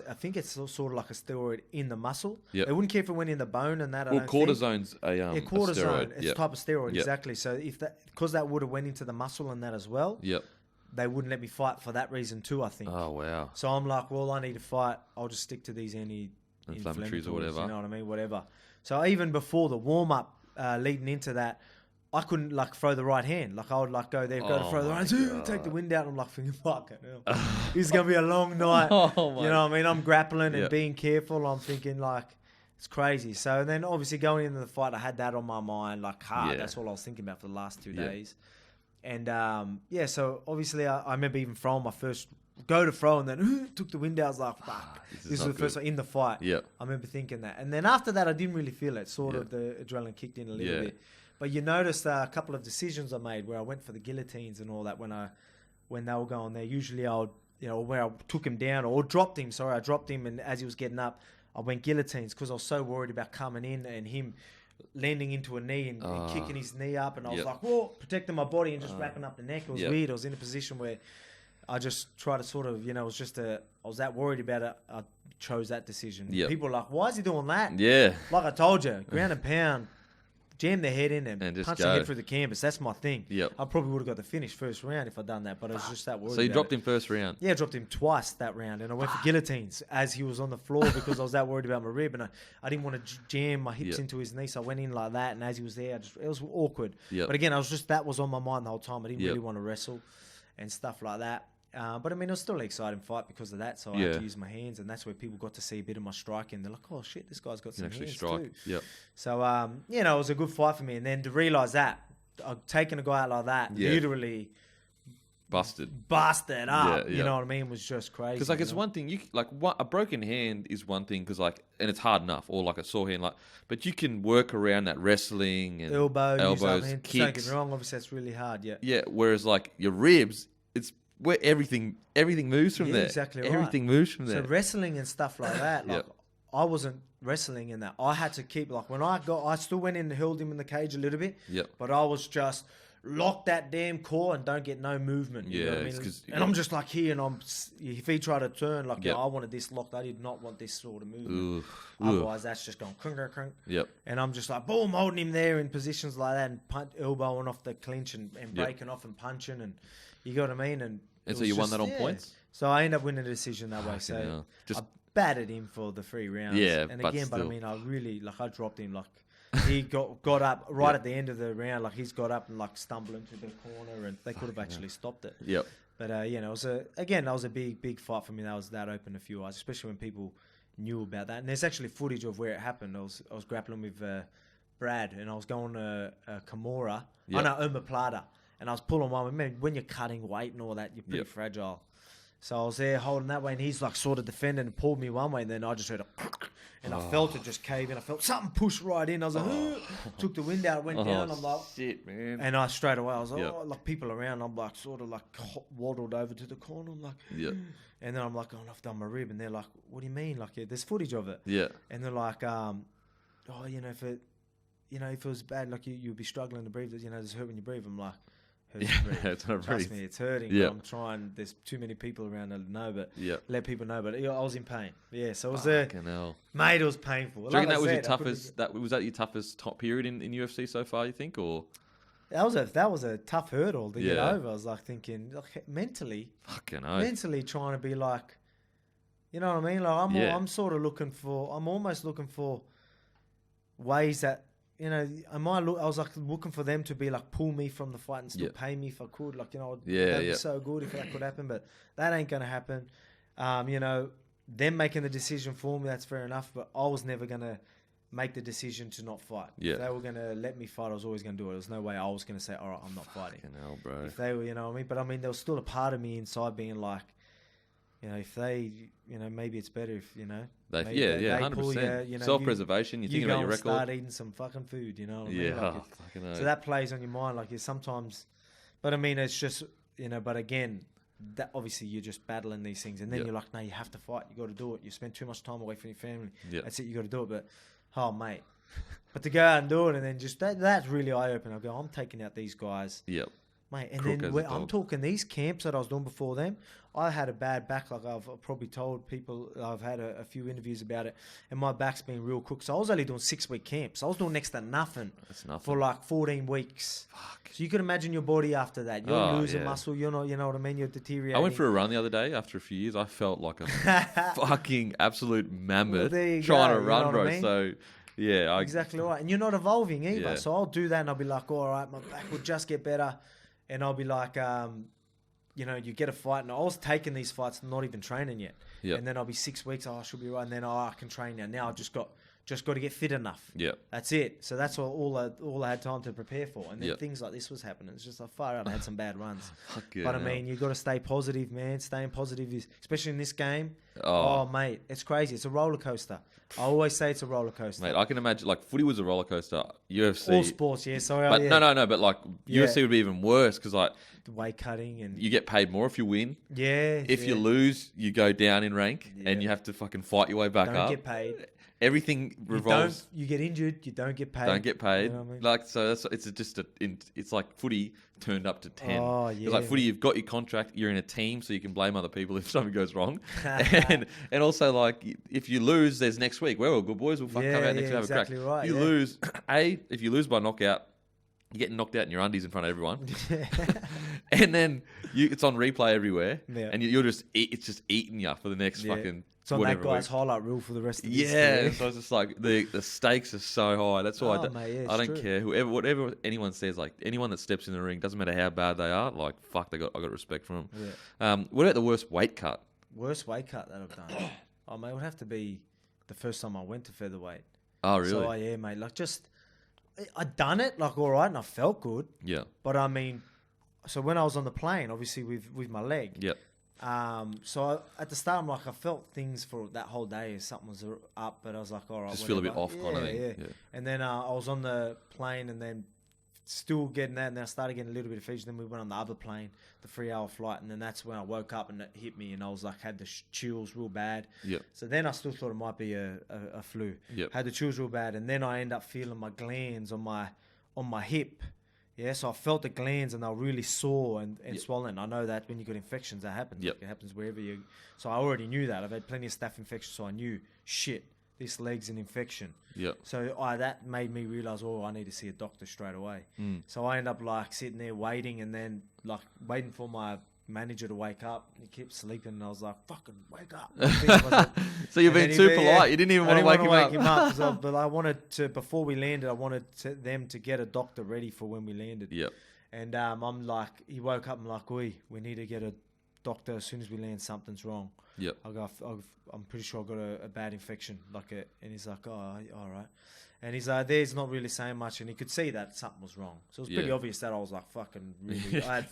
[SPEAKER 2] sort of like a steroid in the muscle.
[SPEAKER 1] Yep.
[SPEAKER 2] They wouldn't care if it went in the bone and that.
[SPEAKER 1] Well,
[SPEAKER 2] I don't think.
[SPEAKER 1] cortisone's a
[SPEAKER 2] cortisone.
[SPEAKER 1] steroid.
[SPEAKER 2] It's
[SPEAKER 1] Yep.
[SPEAKER 2] a type of steroid,
[SPEAKER 1] Yep.
[SPEAKER 2] exactly. So because that would have went into the muscle and that as well,
[SPEAKER 1] Yep.
[SPEAKER 2] they wouldn't let me fight for that reason too, I think.
[SPEAKER 1] Oh, wow.
[SPEAKER 2] So I'm like, well, I need to fight. I'll just stick to these
[SPEAKER 1] Inflammatories or whatever.
[SPEAKER 2] You know what I mean? Whatever. So even before the warm up, leading into that, I couldn't throw the right hand. I would go there, go to throw the right hand, take the wind out. And I'm thinking, fuck it. This is gonna be a long night.
[SPEAKER 1] Oh,
[SPEAKER 2] you know what I mean? I'm grappling and
[SPEAKER 1] Yep.
[SPEAKER 2] being careful. I'm thinking it's crazy. So then obviously going into the fight, I had that on my mind, hard.
[SPEAKER 1] Yeah.
[SPEAKER 2] That's all I was thinking about for the last 2
[SPEAKER 1] Yeah.
[SPEAKER 2] days. And so obviously I remember even throwing my first go to throw and then took the wind out. I was like, fuck.
[SPEAKER 1] This is
[SPEAKER 2] This was
[SPEAKER 1] not
[SPEAKER 2] the first
[SPEAKER 1] good.
[SPEAKER 2] one in the fight.
[SPEAKER 1] Yep.
[SPEAKER 2] I remember thinking that. And then after that, I didn't really feel it. Sort
[SPEAKER 1] Yeah.
[SPEAKER 2] of the adrenaline kicked in a little
[SPEAKER 1] Yeah.
[SPEAKER 2] bit. But you noticed a couple of decisions I made where I went for the guillotines and all that when they were going there. Usually I would, where I took him down or dropped him. Sorry, I dropped him, and as he was getting up, I went guillotines because I was so worried about coming in and him landing into a knee and kicking his knee up. And I was
[SPEAKER 1] Yep.
[SPEAKER 2] like, whoa, protecting my body and just wrapping up the neck. It was
[SPEAKER 1] Yep.
[SPEAKER 2] weird. I was in a position where I just tried to sort of, it was just I was that worried about it. I chose that decision.
[SPEAKER 1] Yep.
[SPEAKER 2] People were like, why is he doing that?
[SPEAKER 1] Yeah.
[SPEAKER 2] Like I told you, ground and pound, jam their head in
[SPEAKER 1] And
[SPEAKER 2] and
[SPEAKER 1] just
[SPEAKER 2] punch
[SPEAKER 1] go.
[SPEAKER 2] their head through the canvas. That's my thing.
[SPEAKER 1] Yep.
[SPEAKER 2] I probably would have got the finish first round if I'd done that, but I was just that worried.
[SPEAKER 1] So you
[SPEAKER 2] about
[SPEAKER 1] dropped
[SPEAKER 2] it.
[SPEAKER 1] him first round.
[SPEAKER 2] Yeah, I dropped him twice that round, and I went for guillotines as he was on the floor because I was that worried about my rib, and I didn't want to jam my hips
[SPEAKER 1] Yep.
[SPEAKER 2] into his knee, so I went in like that, and as he was there, it was awkward.
[SPEAKER 1] Yep.
[SPEAKER 2] But again, that was on my mind the whole time. I didn't
[SPEAKER 1] Yep.
[SPEAKER 2] really want to wrestle and stuff like that. But I mean, it was still an exciting fight because of that, so I had to use my hands, and that's where people got to see a bit of my striking. They're like, oh shit, this guy's got
[SPEAKER 1] You
[SPEAKER 2] some
[SPEAKER 1] can actually
[SPEAKER 2] hands
[SPEAKER 1] strike.
[SPEAKER 2] too.
[SPEAKER 1] Yep.
[SPEAKER 2] So, it was a good fight for me. And then to realise that, taking a guy out like that, literally
[SPEAKER 1] Busted
[SPEAKER 2] it up,
[SPEAKER 1] Yeah,
[SPEAKER 2] you
[SPEAKER 1] yeah.
[SPEAKER 2] know what I mean, was just crazy.
[SPEAKER 1] Because like
[SPEAKER 2] you
[SPEAKER 1] it's
[SPEAKER 2] know?
[SPEAKER 1] one thing a broken hand is one thing because and it's hard enough, or like a sore hand, but you can work around that wrestling and
[SPEAKER 2] elbows,
[SPEAKER 1] elbows,
[SPEAKER 2] don't
[SPEAKER 1] kicks.
[SPEAKER 2] get me wrong, obviously that's really hard, yeah.
[SPEAKER 1] Yeah, whereas like your ribs, it's where everything moves from there.
[SPEAKER 2] Exactly right.
[SPEAKER 1] Everything moves from there.
[SPEAKER 2] So wrestling and stuff like that, like I wasn't wrestling in that. I had to keep when I still went in and held him in the cage a little bit.
[SPEAKER 1] Yep.
[SPEAKER 2] But I was just lock that damn core and don't get no movement. You know what I mean? And I'm just like here, and if he tried to turn, I wanted this locked. I did not want this sort of movement. Otherwise, that's just going crunk, crunk.
[SPEAKER 1] Yep.
[SPEAKER 2] And I'm just like boom, holding him there in positions like that, and elbowing off the clinch and breaking off and punching, and you got what I mean. And
[SPEAKER 1] so you won that on points.
[SPEAKER 2] So I ended up winning the decision that way. So I battered him for the 3 rounds.
[SPEAKER 1] Yeah,
[SPEAKER 2] and
[SPEAKER 1] but
[SPEAKER 2] again,
[SPEAKER 1] still.
[SPEAKER 2] I mean, I really I dropped him he got up right at the end of the round, he's got up and stumbled into the corner, and they could have actually stopped it.
[SPEAKER 1] Yep.
[SPEAKER 2] But it was a big fight for me. That opened a few eyes, especially when people knew about that. And there's actually footage of where it happened. I was grappling with Brad, and I was going to Kimura, omoplata, and I was pulling one. I mean, when you're cutting weight and all that, you're pretty fragile. So I was there holding that way, and he's sort of defending and pulled me one way, and then I just heard and I felt it just cave in. I felt something push right in. I was like, took the wind out, went down. I'm like,
[SPEAKER 1] shit, man.
[SPEAKER 2] and I straight away I was like, people around. I'm sort of waddled over to the corner. I'm like, and then I'm like, I've done my rib, and they're like, what do you mean? There's footage of it.
[SPEAKER 1] Yeah.
[SPEAKER 2] And they're like, if it was bad, you'd be struggling to breathe. Does it hurt when you breathe? I'm like.
[SPEAKER 1] It's not
[SPEAKER 2] Trust me, it's hurting.
[SPEAKER 1] Yeah.
[SPEAKER 2] I'm trying. There's too many people around that know, but
[SPEAKER 1] let
[SPEAKER 2] people know. But I was in pain. Yeah, so it was
[SPEAKER 1] mate,
[SPEAKER 2] it was painful.
[SPEAKER 1] Do you reckon that was your toughest? Was that your toughest top period in UFC so far? You think, or
[SPEAKER 2] that was a tough hurdle to get over. I was thinking mentally, mentally trying to be you know what I mean? I'm sort of I'm almost looking for ways that. I was looking for them to be pull me from the fight and still pay me if I could. That'd be so good if that could happen, but that ain't going to happen. Them making the decision for me, that's fair enough, but I was never going to make the decision to not fight. If they were going to let me fight, I was always going to do it. There was no way I was going to say, all right, I'm not fighting.
[SPEAKER 1] Bro.
[SPEAKER 2] If they were, you know what I mean? But I mean, there was still a part of me inside being if they, maybe it's better if,
[SPEAKER 1] They,
[SPEAKER 2] maybe
[SPEAKER 1] yeah,
[SPEAKER 2] they
[SPEAKER 1] 100%.
[SPEAKER 2] pull you,
[SPEAKER 1] Self-preservation. You think about your record.
[SPEAKER 2] Start eating some fucking food. You know what I mean?
[SPEAKER 1] Yeah.
[SPEAKER 2] So that plays on your mind. Sometimes, but I mean, it's just But again, that obviously you're just battling these things, and then you're like, no, you have to fight. You got to do it. You spend too much time away from your family. That's it. You got to do it. But mate. But to go out and do it, and then just that's really eye opening. I go, I'm taking out these guys.
[SPEAKER 1] Yep.
[SPEAKER 2] Mate, and then I'm talking these camps that I was doing before them, I had a bad back. I've probably told people, I've had a few interviews about it, and my back's been real cooked. So I was only doing 6-week camps. I was doing next to nothing.
[SPEAKER 1] That's nothing.
[SPEAKER 2] For 14 weeks.
[SPEAKER 1] Fuck.
[SPEAKER 2] So you can imagine your body after that. You're losing muscle. You're not, you know what I mean? You're deteriorating.
[SPEAKER 1] I went for a run the other day after a few years. I felt like a fucking absolute mammoth trying to run, bro. I mean? So... yeah.
[SPEAKER 2] Exactly right. And you're not evolving either. Yeah. So I'll do that and I'll be like, all right, my back will just get better. And I'll be like, you get a fight. And I was taking these fights, not even training yet.
[SPEAKER 1] Yep.
[SPEAKER 2] And then I'll be 6 weeks. I should be right. And then I can train now. Now I've just got to get fit enough.
[SPEAKER 1] Yeah.
[SPEAKER 2] That's it. So that's all I had time to prepare for. And then things like this was happening. It's just far out. I had some bad runs. But I mean, you got to stay positive, man. Staying positive is, especially in this game. Oh, mate, it's crazy. It's a roller coaster. I always say it's a roller coaster.
[SPEAKER 1] Mate, I can imagine, footy was a roller coaster. UFC.
[SPEAKER 2] All sports, yeah. Sorry,
[SPEAKER 1] but no. But UFC would be even worse because
[SPEAKER 2] weight cutting and
[SPEAKER 1] you get paid more if you win.
[SPEAKER 2] Yeah.
[SPEAKER 1] If you lose, you go down in rank and you have to fucking fight your way back up.
[SPEAKER 2] Don't get paid.
[SPEAKER 1] everything revolves.
[SPEAKER 2] You get injured, you don't get paid.
[SPEAKER 1] Don't get paid.
[SPEAKER 2] You know what I mean?
[SPEAKER 1] Like, so it's like footy turned up to 10.
[SPEAKER 2] Oh,
[SPEAKER 1] It's
[SPEAKER 2] yeah,
[SPEAKER 1] like footy,
[SPEAKER 2] man.
[SPEAKER 1] you've got your contract, you're in a team, so you can blame other people if something goes wrong. and also, like, if you lose, there's next week. Well, good boys, we'll come out next week and have
[SPEAKER 2] exactly
[SPEAKER 1] a crack.
[SPEAKER 2] right.
[SPEAKER 1] If you lose, if you lose by knockout, you're getting knocked out in your undies in front of everyone. And then it's on replay everywhere.
[SPEAKER 2] Yeah.
[SPEAKER 1] And it's just eating you for the next fucking
[SPEAKER 2] It's on
[SPEAKER 1] whatever
[SPEAKER 2] that guy's
[SPEAKER 1] week.
[SPEAKER 2] highlight reel for the rest of his
[SPEAKER 1] Yeah,
[SPEAKER 2] career.
[SPEAKER 1] so it's just like the stakes are so high. That's why
[SPEAKER 2] Mate,
[SPEAKER 1] I
[SPEAKER 2] it's
[SPEAKER 1] don't
[SPEAKER 2] true.
[SPEAKER 1] care. Whatever anyone says, like anyone that steps in the ring, doesn't matter how bad they are. Like fuck, I got respect from them.
[SPEAKER 2] Yeah.
[SPEAKER 1] What about the worst weight cut?
[SPEAKER 2] Worst weight cut that I've done. Oh, mate, it would have to be the first time I went to featherweight.
[SPEAKER 1] Oh really?
[SPEAKER 2] So, yeah, mate, like just, I done it, like all right, and I felt good.
[SPEAKER 1] Yeah.
[SPEAKER 2] But I mean, so when I was on the plane, obviously with my leg.
[SPEAKER 1] Yep.
[SPEAKER 2] At the start, I'm like, I felt things for that whole day as something was up, but I was like, all right,
[SPEAKER 1] Just feel a bit
[SPEAKER 2] whatever.
[SPEAKER 1] off kind of thing.
[SPEAKER 2] Yeah. And then I was on the plane and then still getting that, and then I started getting a little bit of fever. Then we went on the other plane, the 3-hour flight, and then that's when I woke up and it hit me, and I was like, had the chills real bad.
[SPEAKER 1] Yep.
[SPEAKER 2] So then I still thought it might be a flu.
[SPEAKER 1] Yep.
[SPEAKER 2] Had the chills real bad, and then I end up feeling my glands on my hip. Yeah, so I felt the glands and they were really sore and swollen. I know that when you got infections, that happens.
[SPEAKER 1] Yep.
[SPEAKER 2] Like, it happens wherever you. So I already knew that. I've had plenty of staph infections, so I knew, shit, this leg's an infection.
[SPEAKER 1] Yep.
[SPEAKER 2] So that made me realize, I need to see a doctor straight away. So I end up like sitting there waiting, and then like waiting for my manager to wake up. He kept sleeping, and I was like, fucking wake up.
[SPEAKER 1] So you've been too polite. You didn't even want to wake him up.
[SPEAKER 2] But I wanted to, before we landed, I wanted them to get a doctor ready for when we landed.
[SPEAKER 1] Yep.
[SPEAKER 2] And I'm like, he woke up and like, we need to get a doctor as soon as we land. Something's wrong.
[SPEAKER 1] Yep.
[SPEAKER 2] I'm pretty sure I got a bad infection. And he's like, oh, all right. And he's like, there's not really saying much. And he could see that something was wrong. So it was pretty obvious that I was like, fucking really. I had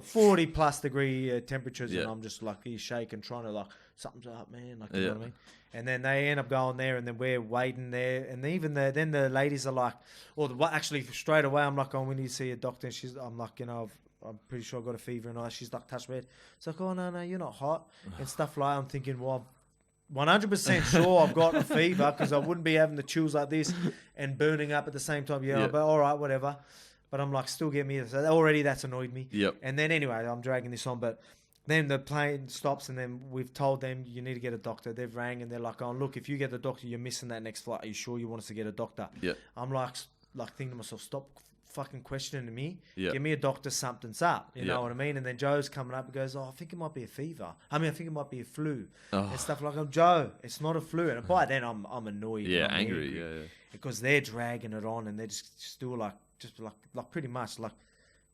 [SPEAKER 2] 40 plus degree temperatures. And I'm just like, he's shaking, trying to like, something's up, man. Like, you know what I mean? And then they end up going there, and then we're waiting there. And even then the ladies are like, actually straight away, I'm like, we need to see a doctor. And I'm like, I'm pretty sure I got a fever. And she's like, touch red. It's like, oh, no, you're not hot. And stuff like that. I'm thinking, well, 100% sure I've got a fever, because I wouldn't be having the chills like this and burning up at the same time. But all right, whatever. But I'm like, still get me. So already that's annoyed me.
[SPEAKER 1] Yep.
[SPEAKER 2] And then anyway, I'm dragging this on. But then the plane stops, and then we've told them you need to get a doctor. They've rang, and they're like, oh, look, if you get the doctor, you're missing that next flight. Are you sure you want us to get a doctor?
[SPEAKER 1] Yeah.
[SPEAKER 2] I'm like thinking to myself, stop fucking questioning me.
[SPEAKER 1] Yeah.
[SPEAKER 2] Give me a doctor, something's up. You know what I mean? And then Joe's coming up and goes, I think it might be a fever. I think it might be a flu. And stuff like that. Joe, it's not a flu. And by then I'm annoyed.
[SPEAKER 1] Yeah,
[SPEAKER 2] I'm
[SPEAKER 1] angry. Yeah.
[SPEAKER 2] Because they're dragging it on, and they're just still like pretty much like,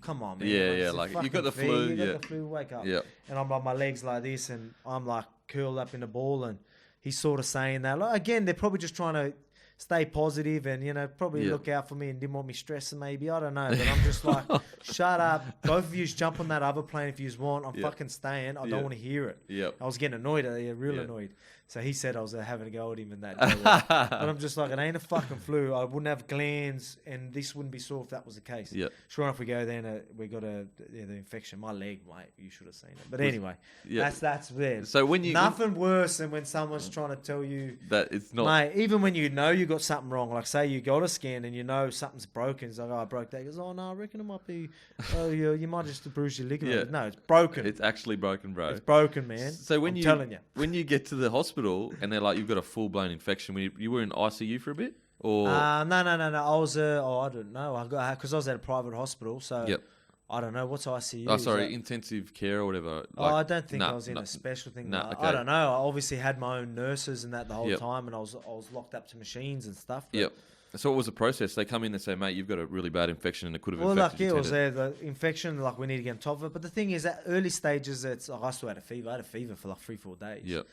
[SPEAKER 2] come on, man.
[SPEAKER 1] Yeah,
[SPEAKER 2] It's a
[SPEAKER 1] like, you
[SPEAKER 2] fucking
[SPEAKER 1] got the
[SPEAKER 2] fever,
[SPEAKER 1] flu,
[SPEAKER 2] You got
[SPEAKER 1] yeah.
[SPEAKER 2] the flu, wake up.
[SPEAKER 1] Yeah.
[SPEAKER 2] And I'm like, my legs like this, and I'm like curled up in a ball, and he's sort of saying that. Like, again, they're probably just trying to stay positive and, probably look out for me and didn't want me stressing maybe. I don't know. But I'm just like, shut up. Both of you jump on that other plane if you want. I'm fucking staying. I don't want to hear it.
[SPEAKER 1] Yep.
[SPEAKER 2] I was getting annoyed. Real annoyed. So he said I was having a go at him and that. But I'm just like, it ain't a fucking flu. I wouldn't have glands, and this wouldn't be sore if that was the case.
[SPEAKER 1] Yep.
[SPEAKER 2] Sure enough, we go there, and we got the infection. My leg, mate. You should have seen it. But anyway, that's there.
[SPEAKER 1] So
[SPEAKER 2] nothing worse than when someone's trying to tell you
[SPEAKER 1] that it's not,
[SPEAKER 2] mate. Even when you know you got something wrong, like say you got a scan and you know something's broken. It's like, oh, I broke that. He goes, oh no, I reckon it might be. Oh, you might just have bruised your ligament.
[SPEAKER 1] Yeah.
[SPEAKER 2] No, it's broken.
[SPEAKER 1] It's actually broken, bro.
[SPEAKER 2] It's broken, man.
[SPEAKER 1] So when
[SPEAKER 2] I'm telling you,
[SPEAKER 1] when you get to the hospital and they're like, you've got a full blown infection, you were in ICU for a bit, or
[SPEAKER 2] no. I was I don't know. I got because I was at a private hospital, so
[SPEAKER 1] Yep.
[SPEAKER 2] I don't know what's ICU.
[SPEAKER 1] Oh, sorry, intensive care or whatever. Like,
[SPEAKER 2] I don't think I was in a special thing.
[SPEAKER 1] Okay.
[SPEAKER 2] I don't know. I obviously had my own nurses and that the whole
[SPEAKER 1] Yep.
[SPEAKER 2] time, and I was locked up to machines and stuff. But,
[SPEAKER 1] Yep. So what was the process? They come in and say, mate, you've got a really bad infection and it could have
[SPEAKER 2] Well,
[SPEAKER 1] infected
[SPEAKER 2] like,
[SPEAKER 1] your
[SPEAKER 2] it was
[SPEAKER 1] tendon.
[SPEAKER 2] the infection, like, we need to get on top of it. But the thing is, at early stages, I still had a fever. I had a fever for like 3-4 days.
[SPEAKER 1] Yep.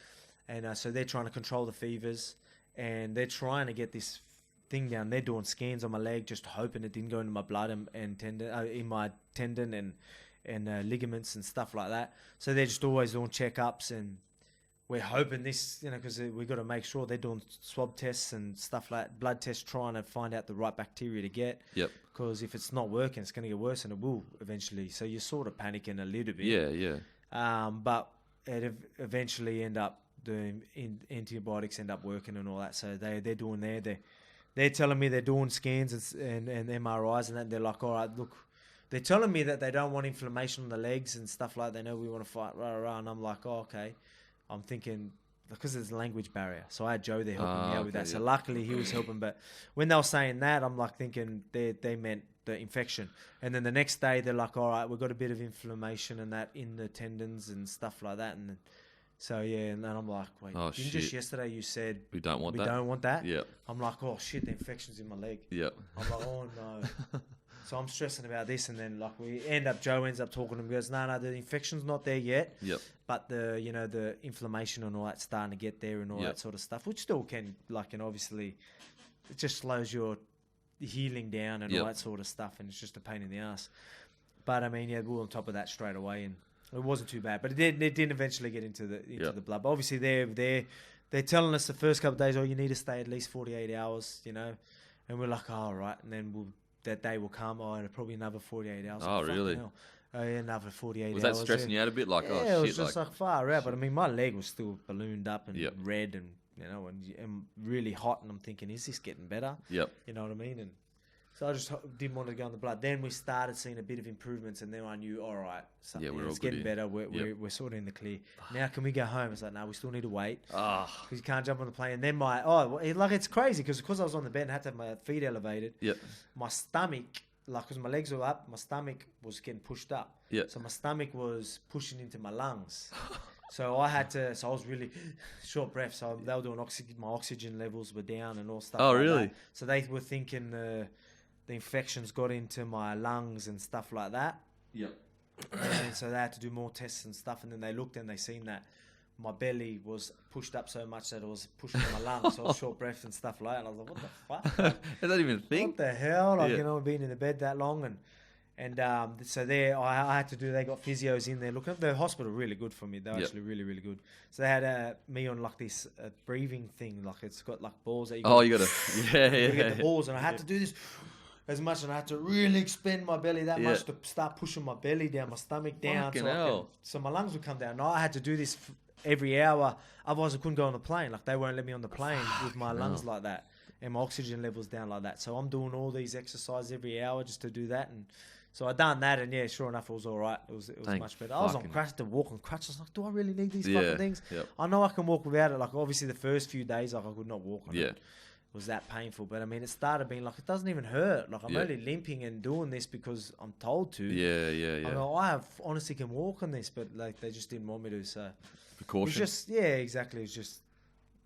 [SPEAKER 2] And so they're trying to control the fevers, and they're trying to get this thing down. They're doing scans on my leg, just hoping it didn't go into my blood and tendon, in my tendon and ligaments and stuff like that. So they're just always doing checkups, and we're hoping this, because we've got to make sure they're doing swab tests and stuff like that, blood tests, trying to find out the right bacteria to get.
[SPEAKER 1] Yep.
[SPEAKER 2] Because if it's not working, it's going to get worse, and it will eventually. So you're sort of panicking a little bit.
[SPEAKER 1] Yeah.
[SPEAKER 2] But it eventually end up antibiotics end up working and all that. So they're doing they're telling me they're doing scans and MRIs and that. And they're like, all right, look, they're telling me that they don't want inflammation on the legs and stuff like that. They know we want to fight, and I'm like, oh, okay. I'm thinking, because there's a language barrier. So I had Joe there helping me out with that. So luckily he was helping. But when they were saying that, I'm like thinking they meant the infection. And then the next day they're like, all right, we've got a bit of inflammation and that in the tendons and stuff like that. And so, yeah, and then I'm like, wait, didn't just yesterday you said
[SPEAKER 1] we don't want that?
[SPEAKER 2] We don't want that?
[SPEAKER 1] Yeah.
[SPEAKER 2] I'm like, oh, shit, the infection's in my leg.
[SPEAKER 1] Yeah.
[SPEAKER 2] I'm like, oh, no. So I'm stressing about this, and then like Joe ends up talking to him. He goes, no, the infection's not there yet.
[SPEAKER 1] Yep.
[SPEAKER 2] But the inflammation and all that's starting to get there and all that sort of stuff, which still can obviously it just slows your healing down and all that sort of stuff, and it's just a pain in the ass. But I mean, yeah, we were on top of that straight away, and it wasn't too bad. But it did eventually get into the blood. But obviously they're telling us the first couple of days, oh, you need to stay at least 48 hours, and we're like, oh, all right, and then that day will come, and probably another 48 hours.
[SPEAKER 1] Oh, really?
[SPEAKER 2] Oh, yeah, another 48 hours.
[SPEAKER 1] Was that stressing you out a bit? Like,
[SPEAKER 2] yeah,
[SPEAKER 1] oh, shit.
[SPEAKER 2] It was just like far out. But I mean, my leg was still ballooned up and red and, and really hot. And I'm thinking, is this getting better?
[SPEAKER 1] Yep.
[SPEAKER 2] You know what I mean? And so I just didn't want to go on the blood. Then we started seeing a bit of improvements, and then I knew, all right, it's getting better. We're sort of in the clear. Now can we go home? It's like, no, we still need to wait. Because you can't jump on the plane. And then it's crazy because I was on the bed and had to have my feet elevated.
[SPEAKER 1] Yep.
[SPEAKER 2] My stomach, because my legs were up, my stomach was getting pushed up.
[SPEAKER 1] Yeah.
[SPEAKER 2] So my stomach was pushing into my lungs. So I was really short breath. So they were doing my oxygen levels were down and all stuff.
[SPEAKER 1] Oh,
[SPEAKER 2] like
[SPEAKER 1] really?
[SPEAKER 2] That. So they were thinking the infections got into my lungs and stuff like that.
[SPEAKER 1] Yep.
[SPEAKER 2] And so they had to do more tests and stuff. And then they looked and they seen that my belly was pushed up so much that it was pushing my lungs. So I was short breath and stuff like that. And I was like, what the fuck?
[SPEAKER 1] Is that even a thing?
[SPEAKER 2] What the hell? Being in the bed that long. And so there, I had to do, they got physios in there. Look, the hospital really good for me. They're actually really, really good. So they had me on like this breathing thing. Like it's got like balls that you got.
[SPEAKER 1] You got to,
[SPEAKER 2] get the balls. And I had to do this as much, and I had to really expand my belly that much to start pushing my belly down, my stomach down. So my lungs would come down. No, I had to do this every hour. Otherwise, I couldn't go on the plane. Like they won't let me on the plane with my lungs like that and my oxygen levels down like that. So I'm doing all these exercises every hour just to do that. And so I done that, and yeah, sure enough, it was all right. It was much better. I was on crutches to walk on crutches. I was like, do I really need these fucking things?
[SPEAKER 1] Yep.
[SPEAKER 2] I know I can walk without it. Like obviously the first few days, like I could not walk on it. It was that painful. But I mean, it started being like, it doesn't even hurt. Like I'm only limping and doing this because I'm told to.
[SPEAKER 1] Yeah.
[SPEAKER 2] I know I honestly can walk on this, but like they just didn't want me to. So
[SPEAKER 1] precaution.
[SPEAKER 2] It was just exactly.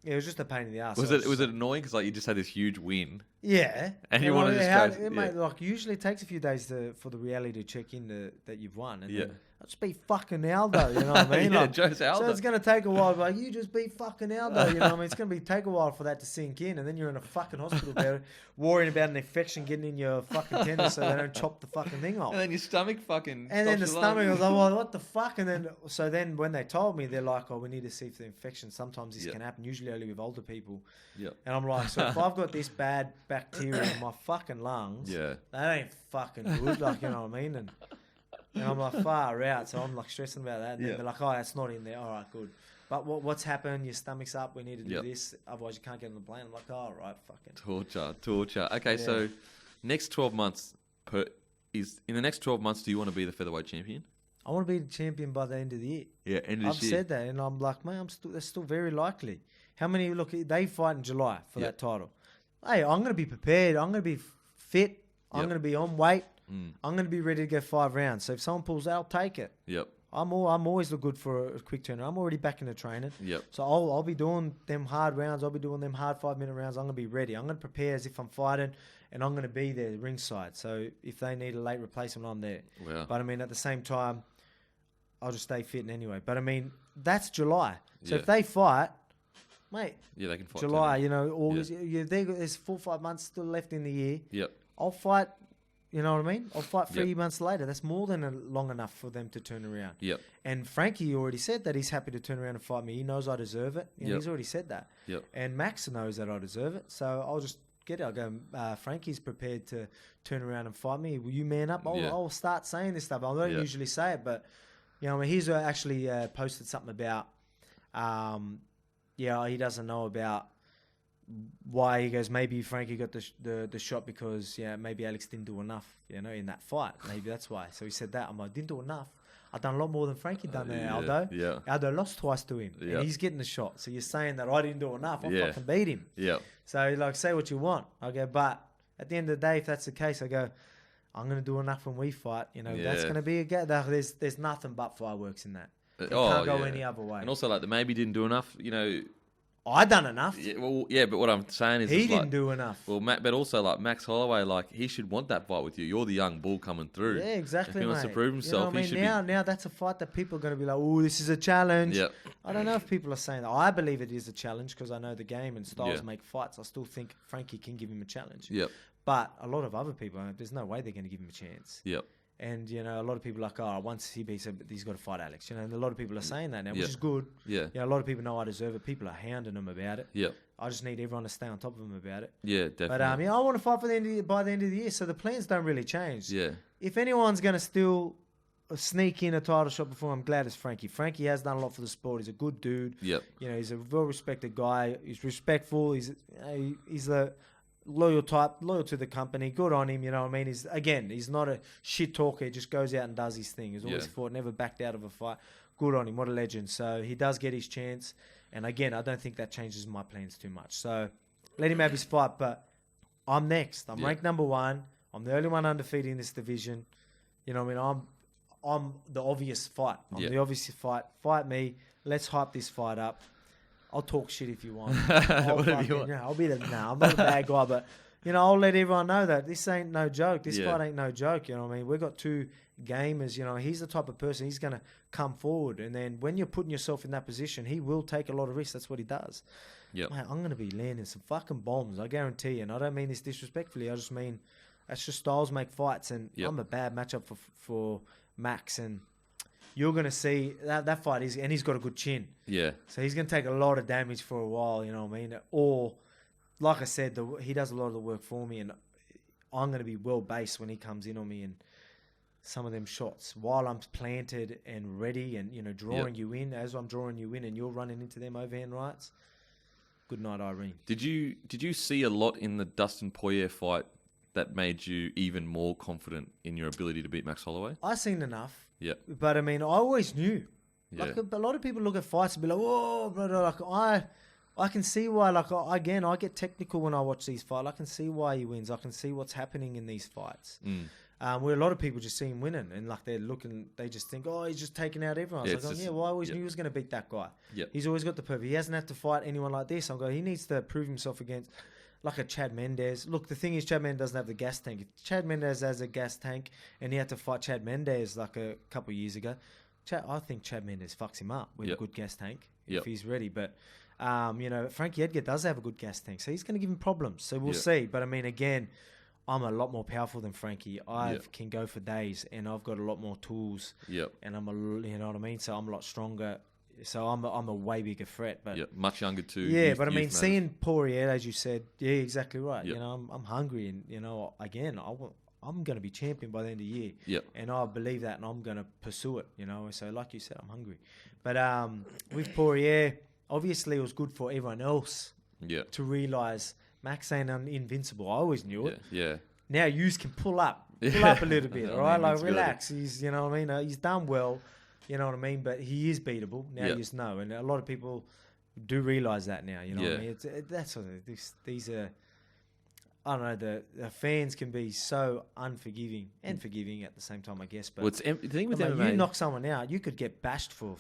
[SPEAKER 2] It was just a pain in the ass.
[SPEAKER 1] Was it annoying because like you just had this huge win?
[SPEAKER 2] Yeah,
[SPEAKER 1] and you wanted to just go.
[SPEAKER 2] Mate, like usually it takes a few days for the reality to check in that you've won. And then I'll just beat fucking Aldo, you know what I mean?
[SPEAKER 1] Joe's Aldo.
[SPEAKER 2] So it's going to take a while. Like, you just beat fucking Aldo, you know what I mean? It's going to take a while for that to sink in. And then you're in a fucking hospital bed worrying about an infection getting in your fucking tendons so they don't chop the fucking thing off.
[SPEAKER 1] And then your stomach fucking...
[SPEAKER 2] And then the stomach, I was like, well, what the fuck? And then when they told me, they're like, oh, we need to see if the infection. Sometimes this can happen, usually only with older people.
[SPEAKER 1] Yep.
[SPEAKER 2] And I'm like, so if I've got this bad bacteria in my fucking lungs, that ain't fucking good, like, you know what I mean? And I'm like, far out, so I'm like stressing about that. And then they're like, oh, that's not in there. All right, good. But what's happened? Your stomach's up. We need to do this. Otherwise, you can't get on the plane. I'm like, oh, all right, fucking.
[SPEAKER 1] Torture. Okay, so next 12 months, in the next 12 months, do you want to be the featherweight champion?
[SPEAKER 2] I want to be the champion by the end of the year.
[SPEAKER 1] Yeah, end of this year.
[SPEAKER 2] I've said that, and I'm like, man, that's still very likely. How many, look, they fight in July for that title. Hey, I'm going to be prepared. I'm going to be fit. I'm going to be on weight. I'm going to be ready to go 5 rounds. So if someone pulls out, I'll take it.
[SPEAKER 1] Yep.
[SPEAKER 2] I'm always good for a quick turnaround. I'm already back into training.
[SPEAKER 1] Yep.
[SPEAKER 2] So I'll be doing them hard rounds. I'll be doing them hard 5-minute rounds. I'm going to be ready. I'm going to prepare as if I'm fighting, and I'm going to be there ringside. So if they need a late replacement, I'm there.
[SPEAKER 1] Wow.
[SPEAKER 2] But I mean, at the same time, I'll just stay fit anyway. But I mean, that's July. So if they fight, mate,
[SPEAKER 1] they can fight
[SPEAKER 2] July, August. There's 4 or 5 months still left in the year.
[SPEAKER 1] Yep.
[SPEAKER 2] I'll fight. You know what I mean? I'll fight 3 months later. That's more than long enough for them to turn around.
[SPEAKER 1] Yep.
[SPEAKER 2] And Frankie already said that he's happy to turn around and fight me. He knows I deserve it. He's already said that.
[SPEAKER 1] Yep.
[SPEAKER 2] And Max knows that I deserve it. So I'll just get it. I'll go, Frankie's prepared to turn around and fight me. Will you man up? I'll start saying this stuff. I don't usually say it, but, he's actually posted something about yeah, he doesn't know about why. He goes, maybe Frankie got the shot because maybe Alex didn't do enough, in that fight. Maybe that's why. So he said that. I'm like, didn't do enough. I've done a lot more than Frankie done there, Aldo.
[SPEAKER 1] Yeah.
[SPEAKER 2] Aldo lost twice to him,
[SPEAKER 1] Yeah.
[SPEAKER 2] and he's getting the shot. So you're saying that I didn't do enough. I
[SPEAKER 1] Yeah.
[SPEAKER 2] fucking beat him.
[SPEAKER 1] Yeah.
[SPEAKER 2] So like, say what you want. I go, but at the end of the day, if that's the case, I go, I'm going to do enough when we fight. That's going to be a get. There's nothing but fireworks in that. It can't go any other way.
[SPEAKER 1] And also, like, the maybe didn't do enough.
[SPEAKER 2] I done enough.
[SPEAKER 1] Yeah, but what I'm saying is
[SPEAKER 2] He
[SPEAKER 1] it's
[SPEAKER 2] didn't
[SPEAKER 1] like,
[SPEAKER 2] do enough.
[SPEAKER 1] Well, but also like Max Holloway, like he should want that fight with you. You're the young bull coming through.
[SPEAKER 2] Yeah, exactly.
[SPEAKER 1] If he wants to prove himself, he should
[SPEAKER 2] now that's a fight that people are going to be like, oh, this is a challenge.
[SPEAKER 1] Yeah.
[SPEAKER 2] I don't know if people are saying that. I believe it is a challenge because I know the game and styles make fights. I still think Frankie can give him a challenge.
[SPEAKER 1] Yep.
[SPEAKER 2] But a lot of other people, there's no way they're going to give him a chance.
[SPEAKER 1] Yep.
[SPEAKER 2] And, a lot of people are like, oh, once he beats him, he's got to fight Alex. And a lot of people are saying that now, which is good.
[SPEAKER 1] Yeah.
[SPEAKER 2] A lot of people know I deserve it. People are hounding him about it.
[SPEAKER 1] Yep.
[SPEAKER 2] I just need everyone to stay on top of him about it.
[SPEAKER 1] Yeah, definitely.
[SPEAKER 2] But, I want to fight by the end of the year. So the plans don't really change.
[SPEAKER 1] Yeah.
[SPEAKER 2] If anyone's going to still sneak in a title shot before, I'm glad it's Frankie. Frankie has done a lot for the sport. He's a good dude.
[SPEAKER 1] Yep.
[SPEAKER 2] He's a well-respected guy. He's respectful. He's a loyal type, loyal to the company. Good on him, you know what I mean? He's not a shit talker. He just goes out and does his thing. He's always fought, never backed out of a fight. Good on him. What a legend. So he does get his chance. And again, I don't think that changes my plans too much. So let him have his fight. But I'm next. I'm ranked number 1. I'm the only one undefeated in this division. You know what I mean? I'm the obvious fight. I'm the obvious fight. Fight me. Let's hype this fight up. I'll talk shit if you want.
[SPEAKER 1] Whatever you want.
[SPEAKER 2] I'll be I'm not a bad guy, but I'll let everyone know that this ain't no joke. This fight ain't no joke. You know what I mean? We've got 2 gamers. He's the type of person. He's gonna come forward, and then when you're putting yourself in that position, he will take a lot of risks. That's what he does.
[SPEAKER 1] Yeah,
[SPEAKER 2] I'm gonna be landing some fucking bombs. I guarantee you. And I don't mean this disrespectfully. I just mean that's just styles make fights, and I'm a bad matchup for Max and. You're going to see that fight and he's got a good chin.
[SPEAKER 1] Yeah.
[SPEAKER 2] So he's going to take a lot of damage for a while, you know what I mean? Or, like I said, he does a lot of the work for me, and I'm going to be well-based when he comes in on me, and some of them shots, while I'm planted and ready and, drawing you in, as I'm drawing you in and you're running into them overhand rights, good night, Irene.
[SPEAKER 1] Did you see a lot in the Dustin Poirier fight that made you even more confident in your ability to beat Max Holloway?
[SPEAKER 2] I seen enough.
[SPEAKER 1] Yeah.
[SPEAKER 2] But, I always knew.
[SPEAKER 1] Yeah.
[SPEAKER 2] Like, a lot of people look at fights and be like, oh, brother, like, I can see why, like, again, I get technical when I watch these fights. I can see why he wins. I can see what's happening in these fights. Where a lot of people just see him winning, and, like, they just think, oh, he's just taking out everyone. So I go, I always knew he was going to beat that guy.
[SPEAKER 1] Yep.
[SPEAKER 2] He's always got the perfect. He hasn't had to fight anyone like this. I'm going, he needs to prove himself against... Like a Chad Mendes. Look, the thing is, Chad Mendes doesn't have the gas tank. If Chad Mendes has a gas tank and he had to fight Chad Mendes like a couple of years ago, I think Chad Mendes fucks him up with a good gas tank if he's ready. But, Frankie Edgar does have a good gas tank, so he's going to give him problems. So we'll see. But, again, I'm a lot more powerful than Frankie. I can go for days, and I've got a lot more tools.
[SPEAKER 1] Yep.
[SPEAKER 2] And you know what I mean? So I'm a lot stronger. So I'm a way bigger threat, but
[SPEAKER 1] much younger too.
[SPEAKER 2] Yeah, but seeing Poirier, as you said, exactly right.
[SPEAKER 1] Yep.
[SPEAKER 2] I'm hungry, and again, I'm going to be champion by the end of the year.
[SPEAKER 1] Yep.
[SPEAKER 2] And I believe that, and I'm going to pursue it. So like you said, I'm hungry. But with Poirier, obviously, it was good for everyone else. To realize Max ain't invincible. I always knew it.
[SPEAKER 1] Yeah.
[SPEAKER 2] Now you can pull up a little bit, all right? Like relax. He's, he's done well. You know what I mean? But he is beatable. Now you just know. And a lot of people do realise that now. You know what I mean? That's what these are... I don't know. The fans can be so unforgiving and forgiving at the same time, I guess. But
[SPEAKER 1] the thing with MMA...
[SPEAKER 2] you knock someone out, you could get bashed for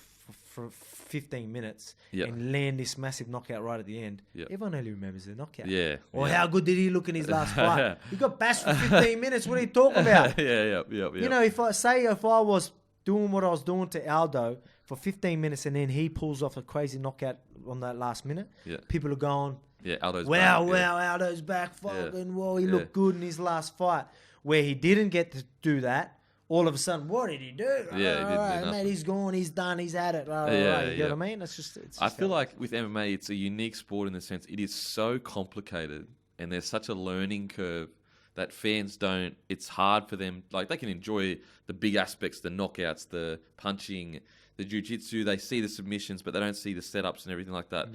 [SPEAKER 2] 15 minutes and land this massive knockout right at the end. Everyone only remembers the knockout. Or how good did he look in his last fight? He got bashed for 15 minutes. What are you talking about?
[SPEAKER 1] Yeah.
[SPEAKER 2] If I was doing what I was doing to Aldo for 15 minutes and then he pulls off a crazy knockout on that last minute, people are going,
[SPEAKER 1] Aldo's
[SPEAKER 2] wow,
[SPEAKER 1] back.
[SPEAKER 2] Aldo's back. Fucking, well, he looked good in his last fight. Where he didn't get to do that, all of a sudden, what did he do?
[SPEAKER 1] He didn't do nothing.
[SPEAKER 2] Mate, he's gone, he's done, he's at it. You know what I mean? It's just
[SPEAKER 1] I feel like with MMA, it's a unique sport in the sense it is so complicated and there's such a learning curve that fans don't, it's hard for them, like they can enjoy the big aspects, the knockouts, the punching, the jiu-jitsu, they see the submissions, but they don't see the setups and everything like that.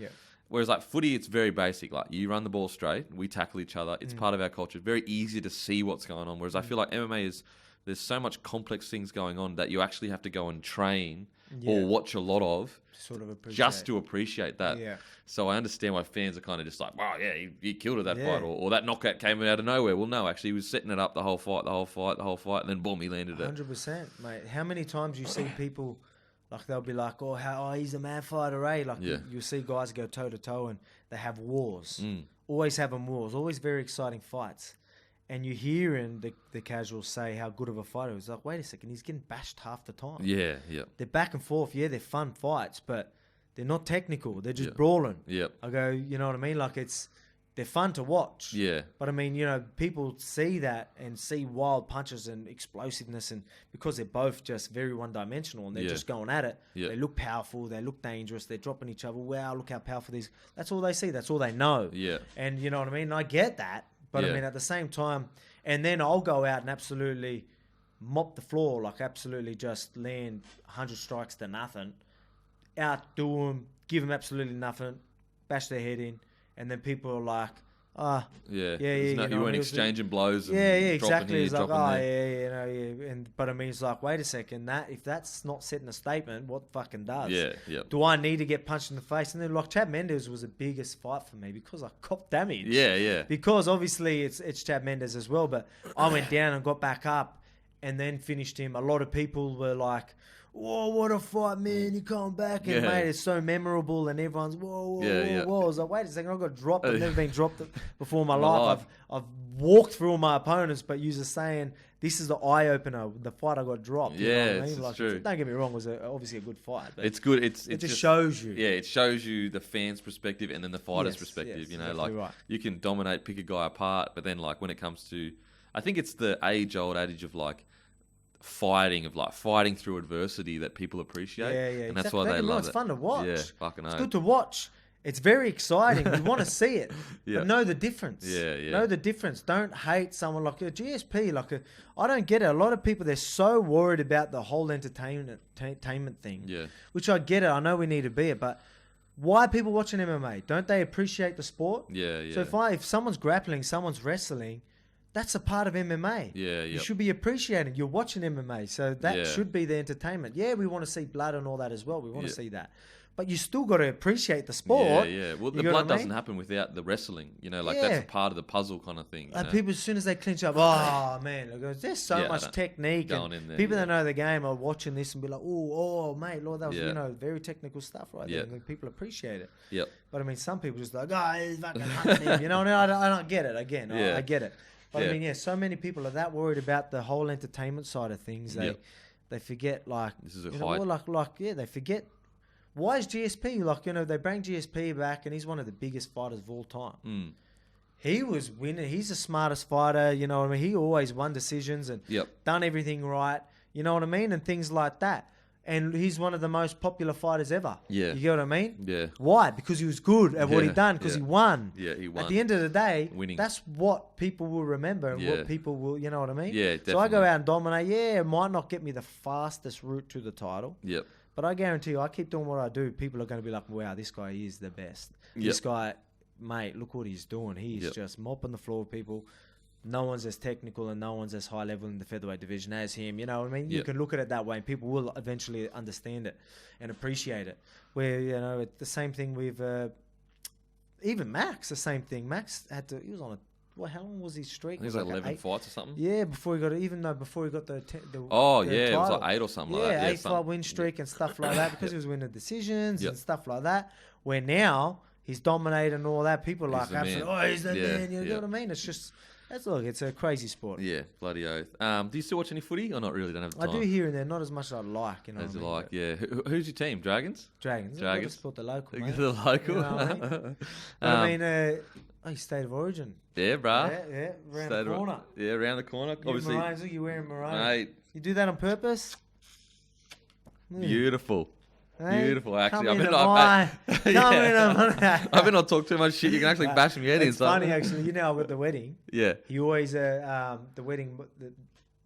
[SPEAKER 1] Whereas like footy, it's very basic. Like you run the ball straight, we tackle each other. It's part of our culture. Very easy to see what's going on. Whereas I feel like MMA is there's so much complex things going on that you actually have to go and train or watch a lot of
[SPEAKER 2] Sort of appreciate.
[SPEAKER 1] just to appreciate that.
[SPEAKER 2] Yeah.
[SPEAKER 1] So I understand why fans are kind of just like, wow, yeah, he killed it that fight, or that knockout came out of nowhere. Well, no, actually, he was setting it up the whole fight, and then boom, he landed it.
[SPEAKER 2] 100%, mate. How many times you see people, like they'll be like, oh, he's a mad fighter, eh? Like you'll see guys go toe to toe and they have wars. Always having wars, always very exciting fights. And you hear in the casuals say how good of a fighter he is. Like, wait a second, he's getting bashed half the time.
[SPEAKER 1] Yeah.
[SPEAKER 2] They're back and forth. Yeah, they're fun fights, but they're not technical. They're just brawling.
[SPEAKER 1] Yep.
[SPEAKER 2] I go, you know what I mean? Like they're fun to watch.
[SPEAKER 1] Yeah.
[SPEAKER 2] But I mean, you know, people see that and see wild punches and explosiveness, and because they're both just very one-dimensional and they're just going at it.
[SPEAKER 1] Yeah.
[SPEAKER 2] They look powerful. They look dangerous. They're dropping each other. Wow, look how powerful these. That's all they see. That's all they know.
[SPEAKER 1] Yeah.
[SPEAKER 2] And you know what I mean? And I get that. But I mean, at the same time, and then I'll go out and absolutely mop the floor, like absolutely just land 100 strikes to nothing, outdo them, give them absolutely nothing, bash their head in, and then people are like,
[SPEAKER 1] you
[SPEAKER 2] know,
[SPEAKER 1] weren't exchanging blows. And
[SPEAKER 2] exactly. It's like,
[SPEAKER 1] there.
[SPEAKER 2] but I mean, it's like, wait a second, if that's not setting a statement, what fucking does?
[SPEAKER 1] Yeah.
[SPEAKER 2] Do I need to get punched in the face? And then, like, Chad Mendes was the biggest fight for me because I copped damage.
[SPEAKER 1] Yeah.
[SPEAKER 2] Because obviously it's Chad Mendes as well, but I went down and got back up and then finished him. A lot of people were like, whoa, what a fight, man. You come back. And, mate, it's so memorable. And everyone's, whoa. I was like, wait a second. I got dropped. I've never been dropped before in my life. I've walked through all my opponents, but you're just saying, this is the eye-opener, the fight I got dropped. You know what I mean?
[SPEAKER 1] It's
[SPEAKER 2] like,
[SPEAKER 1] true.
[SPEAKER 2] Don't get me wrong. It was obviously a good fight. But
[SPEAKER 1] it's good. It
[SPEAKER 2] just shows you.
[SPEAKER 1] Yeah, it shows you the fan's perspective and then the fighter's perspective.
[SPEAKER 2] Yes,
[SPEAKER 1] you know, like
[SPEAKER 2] right.
[SPEAKER 1] you can dominate, pick a guy apart, but then like when it comes to, I think it's the age-old adage of like, fighting through adversity that people appreciate. And that's why they love it.
[SPEAKER 2] It's fun to watch.
[SPEAKER 1] Yeah, fucking
[SPEAKER 2] It's good to watch. It's very exciting. You want to see it. But know the difference.
[SPEAKER 1] Yeah.
[SPEAKER 2] Know the difference. Don't hate someone like a GSP. I don't get it. A lot of people, they're so worried about the whole entertainment thing.
[SPEAKER 1] Yeah.
[SPEAKER 2] Which I get it. I know we need to be it, but why are people watching MMA? Don't they appreciate the sport?
[SPEAKER 1] Yeah.
[SPEAKER 2] So if someone's grappling, someone's wrestling, that's a part of MMA.
[SPEAKER 1] Yeah.
[SPEAKER 2] You should be appreciating. You're watching MMA, so that should be the entertainment. Yeah, we want to see blood and all that as well. We want to see that. But you still got to appreciate the sport.
[SPEAKER 1] Yeah. Well, the blood doesn't happen without the wrestling. You know, like that's a part of the puzzle kind of thing.
[SPEAKER 2] Like people, as soon as they clinch up, oh man, there's so much technique. And
[SPEAKER 1] in there,
[SPEAKER 2] people that know the game are watching this and be like, oh mate, Lord, that was very technical stuff right there. And people appreciate it.
[SPEAKER 1] Yep.
[SPEAKER 2] But I mean, some people just like, he's fucking hunting him. You know, I don't get it. Again, I get it. But I mean, so many people are that worried about the whole entertainment side of things. They forget, like,
[SPEAKER 1] this is a
[SPEAKER 2] fight. They forget. Why is GSP, like, you know, they bring GSP back and he's one of the biggest fighters of all time. He was winning. He's the smartest fighter, you know what I mean? He always won decisions and done everything right, you know what I mean? And things like that. And he's one of the most popular fighters ever.
[SPEAKER 1] Yeah.
[SPEAKER 2] You get what I mean?
[SPEAKER 1] Yeah.
[SPEAKER 2] Why? Because he was good at what he done, because he won.
[SPEAKER 1] Yeah, he won.
[SPEAKER 2] At the end of the day,
[SPEAKER 1] winning.
[SPEAKER 2] That's what people will remember and what people will, you know what I mean?
[SPEAKER 1] Yeah, definitely.
[SPEAKER 2] So I go out and dominate. Yeah, it might not get me the fastest route to the title.
[SPEAKER 1] Yep.
[SPEAKER 2] But I guarantee you, I keep doing what I do. People are going to be like, wow, this guy is the best. This guy, mate, look what he's doing. He's just mopping the floor with people. No one's as technical and no one's as high level in the featherweight division as him. You know what I mean? You can look at it that way and people will eventually understand it and appreciate it. Where, you know, the same thing with even Max, the same thing. Max he was on a, how long was his streak?
[SPEAKER 1] I think it was like 11 fights or something.
[SPEAKER 2] Yeah, before he got the title.
[SPEAKER 1] It was like 8 or something like that.
[SPEAKER 2] Yeah, 8-fight win streak and stuff like that because he was winning decisions and stuff like that. Where now he's dominated and all that. People are like, absolutely, he's the man. You know what I mean? It's just, it's a crazy sport.
[SPEAKER 1] Yeah, bloody oath. Do you still watch any footy or not really? Don't have the time.
[SPEAKER 2] I do here and there, not as much as I'd like. You know,
[SPEAKER 1] as you like, yeah. Who's your team? Dragons.
[SPEAKER 2] Dragons. Support the local. Mate.
[SPEAKER 1] The local.
[SPEAKER 2] You know what I mean? State of origin.
[SPEAKER 1] Yeah, bruh.
[SPEAKER 2] Yeah, around the corner.
[SPEAKER 1] Around the corner. Obviously,
[SPEAKER 2] maroons, you wearing maroon.
[SPEAKER 1] Mate.
[SPEAKER 2] You do that on purpose?
[SPEAKER 1] Beautiful.
[SPEAKER 2] Hey,
[SPEAKER 1] beautiful, actually.
[SPEAKER 2] I
[SPEAKER 1] better not talk too much shit. You can actually bash me head in.
[SPEAKER 2] It's funny, actually. You know, with the wedding.
[SPEAKER 1] Yeah.
[SPEAKER 2] He always, the wedding,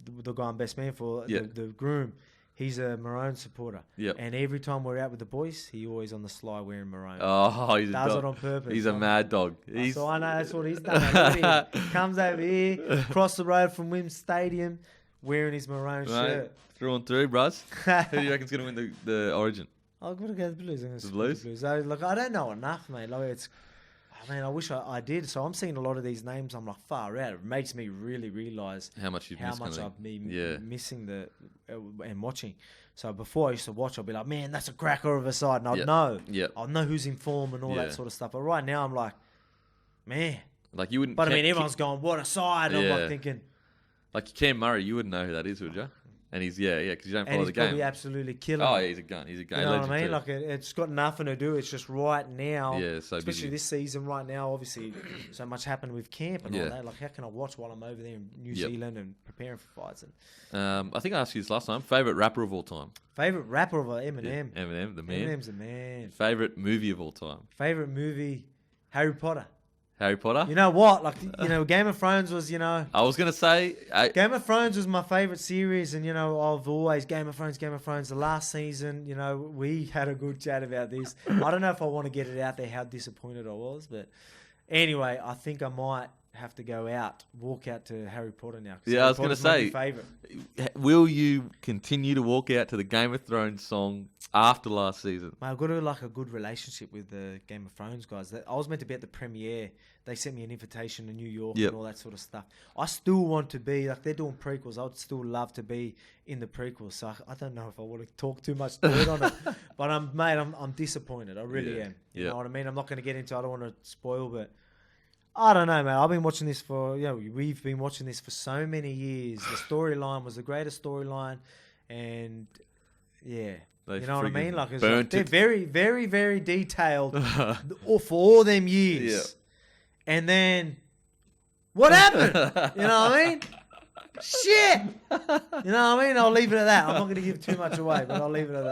[SPEAKER 2] the guy I'm best man for, the groom, He's a maroon supporter.
[SPEAKER 1] Yep.
[SPEAKER 2] And every time we're out with the boys, he always on the sly wearing maroon.
[SPEAKER 1] Oh, he's a
[SPEAKER 2] Does
[SPEAKER 1] dog.
[SPEAKER 2] it on purpose.
[SPEAKER 1] He's a mad dog.
[SPEAKER 2] So I know that's what he's done. Look at him. Comes over here, across the road from Wims Stadium, wearing his maroon shirt.
[SPEAKER 1] Through and through, Bruz. Who do you reckon's going to win the Origin?
[SPEAKER 2] I'm going to go the Blues. I'm gonna
[SPEAKER 1] The
[SPEAKER 2] stick
[SPEAKER 1] Blues?
[SPEAKER 2] with the Blues. So, look, I don't know enough, mate. Like, I wish I did. So I'm seeing a lot of these names. I'm like, far out. It makes me really realise
[SPEAKER 1] How much you've missed.
[SPEAKER 2] I've been missing and watching. So before I used to watch, I'd be like, man, that's a cracker of a side. And I'd know.
[SPEAKER 1] Yep.
[SPEAKER 2] I'd know who's in form and all that sort of stuff. But right now, I'm like, man.
[SPEAKER 1] Like you wouldn't.
[SPEAKER 2] But I mean, everyone's going, what a side. And I'm like thinking.
[SPEAKER 1] Like Cam Murray, you wouldn't know who that is, would you? And he's because you don't follow the game.
[SPEAKER 2] And he's probably absolutely killing.
[SPEAKER 1] Oh, yeah, he's a gun. He's a gun.
[SPEAKER 2] You know what I mean? Like it's got nothing to do. It's just right now.
[SPEAKER 1] Yeah, so
[SPEAKER 2] especially
[SPEAKER 1] busy.
[SPEAKER 2] this season right now. Obviously, so much happened with camp and all that. Like, how can I watch while I'm over there in New Zealand and preparing for fights? And
[SPEAKER 1] I think I asked you this last time. Favorite rapper of all time?
[SPEAKER 2] Favorite rapper of Eminem.
[SPEAKER 1] Yeah, Eminem, the man.
[SPEAKER 2] Eminem's the man.
[SPEAKER 1] Favorite movie of all time?
[SPEAKER 2] Favorite movie, Harry Potter.
[SPEAKER 1] Harry Potter?
[SPEAKER 2] You know what? Like, Game of Thrones was,
[SPEAKER 1] I was going to say...
[SPEAKER 2] Game of Thrones was my favourite series, and, I've always... Game of Thrones. The last season, we had a good chat about this. I don't know if I want to get it out there how disappointed I was, but anyway, I think I might have to walk out to Harry Potter now.
[SPEAKER 1] Yeah, I was going to say...
[SPEAKER 2] Favourite.
[SPEAKER 1] Will you continue to walk out to the Game of Thrones song after last season?
[SPEAKER 2] Mate, I've got a good relationship with the Game of Thrones guys. I was meant to be at the premiere. They sent me an invitation to New York and all that sort of stuff. I still want to be, like, they're doing prequels. I would still love to be in the prequels. So I don't know if I want to talk too much dirt on it. But I'm disappointed. I really am. You know what I mean? I'm not going to get into, I don't want to spoil, but I don't know, man. I've been watching this we've been watching this for so many years. The storyline was the greatest storyline. And, yeah. You know what I mean? Like, they're very, very, very detailed for all them years.
[SPEAKER 1] Yeah.
[SPEAKER 2] And then, what happened? You know what I mean? Shit! You know what I mean? I'll leave it at that. I'm not going to give too much away, but I'll leave it at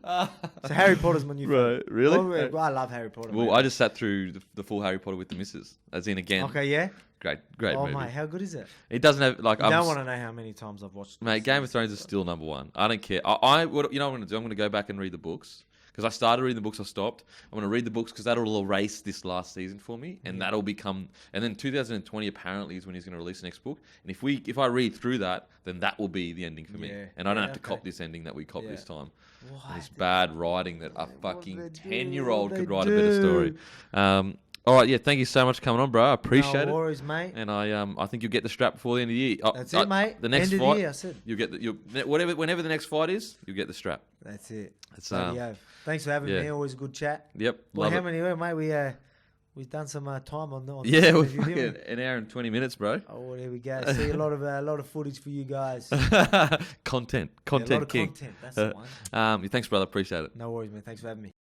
[SPEAKER 2] that. So Harry Potter's my new favorite.
[SPEAKER 1] Really?
[SPEAKER 2] Well, I love Harry Potter.
[SPEAKER 1] Well,
[SPEAKER 2] man.
[SPEAKER 1] I just sat through the full Harry Potter with the missus, as in again.
[SPEAKER 2] Okay, yeah?
[SPEAKER 1] Great
[SPEAKER 2] Oh,
[SPEAKER 1] movie.
[SPEAKER 2] mate, how good is it?
[SPEAKER 1] It doesn't have, like...
[SPEAKER 2] I don't want to know how many times I've watched it.
[SPEAKER 1] Mate, Game of Thrones is still number one. I don't care. What I'm going to do? I'm going to go back and read the books. Because I started reading the books, I stopped. I'm going to read the books because that'll erase this last season for me, and that'll become. And then 2020 apparently is when he's going to release the next book. And if I read through that, then that will be the ending for me, and I don't have to cop this ending that we copped this time. And it's bad writing that a fucking 10-year-old could write a better story. All right, yeah. Thank you so much for coming on, bro. I appreciate it.
[SPEAKER 2] No worries, mate.
[SPEAKER 1] And I think you'll get the strap before the end of the year.
[SPEAKER 2] That's it, mate.
[SPEAKER 1] The next
[SPEAKER 2] end
[SPEAKER 1] fight,
[SPEAKER 2] of the year, I said.
[SPEAKER 1] You'll get whenever the next fight is, you'll get the strap.
[SPEAKER 2] That's it.
[SPEAKER 1] It's
[SPEAKER 2] Thanks for having me. Always a good chat.
[SPEAKER 1] Yep.
[SPEAKER 2] Well, how many, mate? We've done some time on this
[SPEAKER 1] we're
[SPEAKER 2] interview,
[SPEAKER 1] fucking an hour and 20 minutes, bro.
[SPEAKER 2] Oh, there we go. See a lot of footage for you guys.
[SPEAKER 1] Content
[SPEAKER 2] a lot of
[SPEAKER 1] king.
[SPEAKER 2] content. That's the one.
[SPEAKER 1] Thanks, brother. Appreciate it.
[SPEAKER 2] No worries, man. Thanks for having me.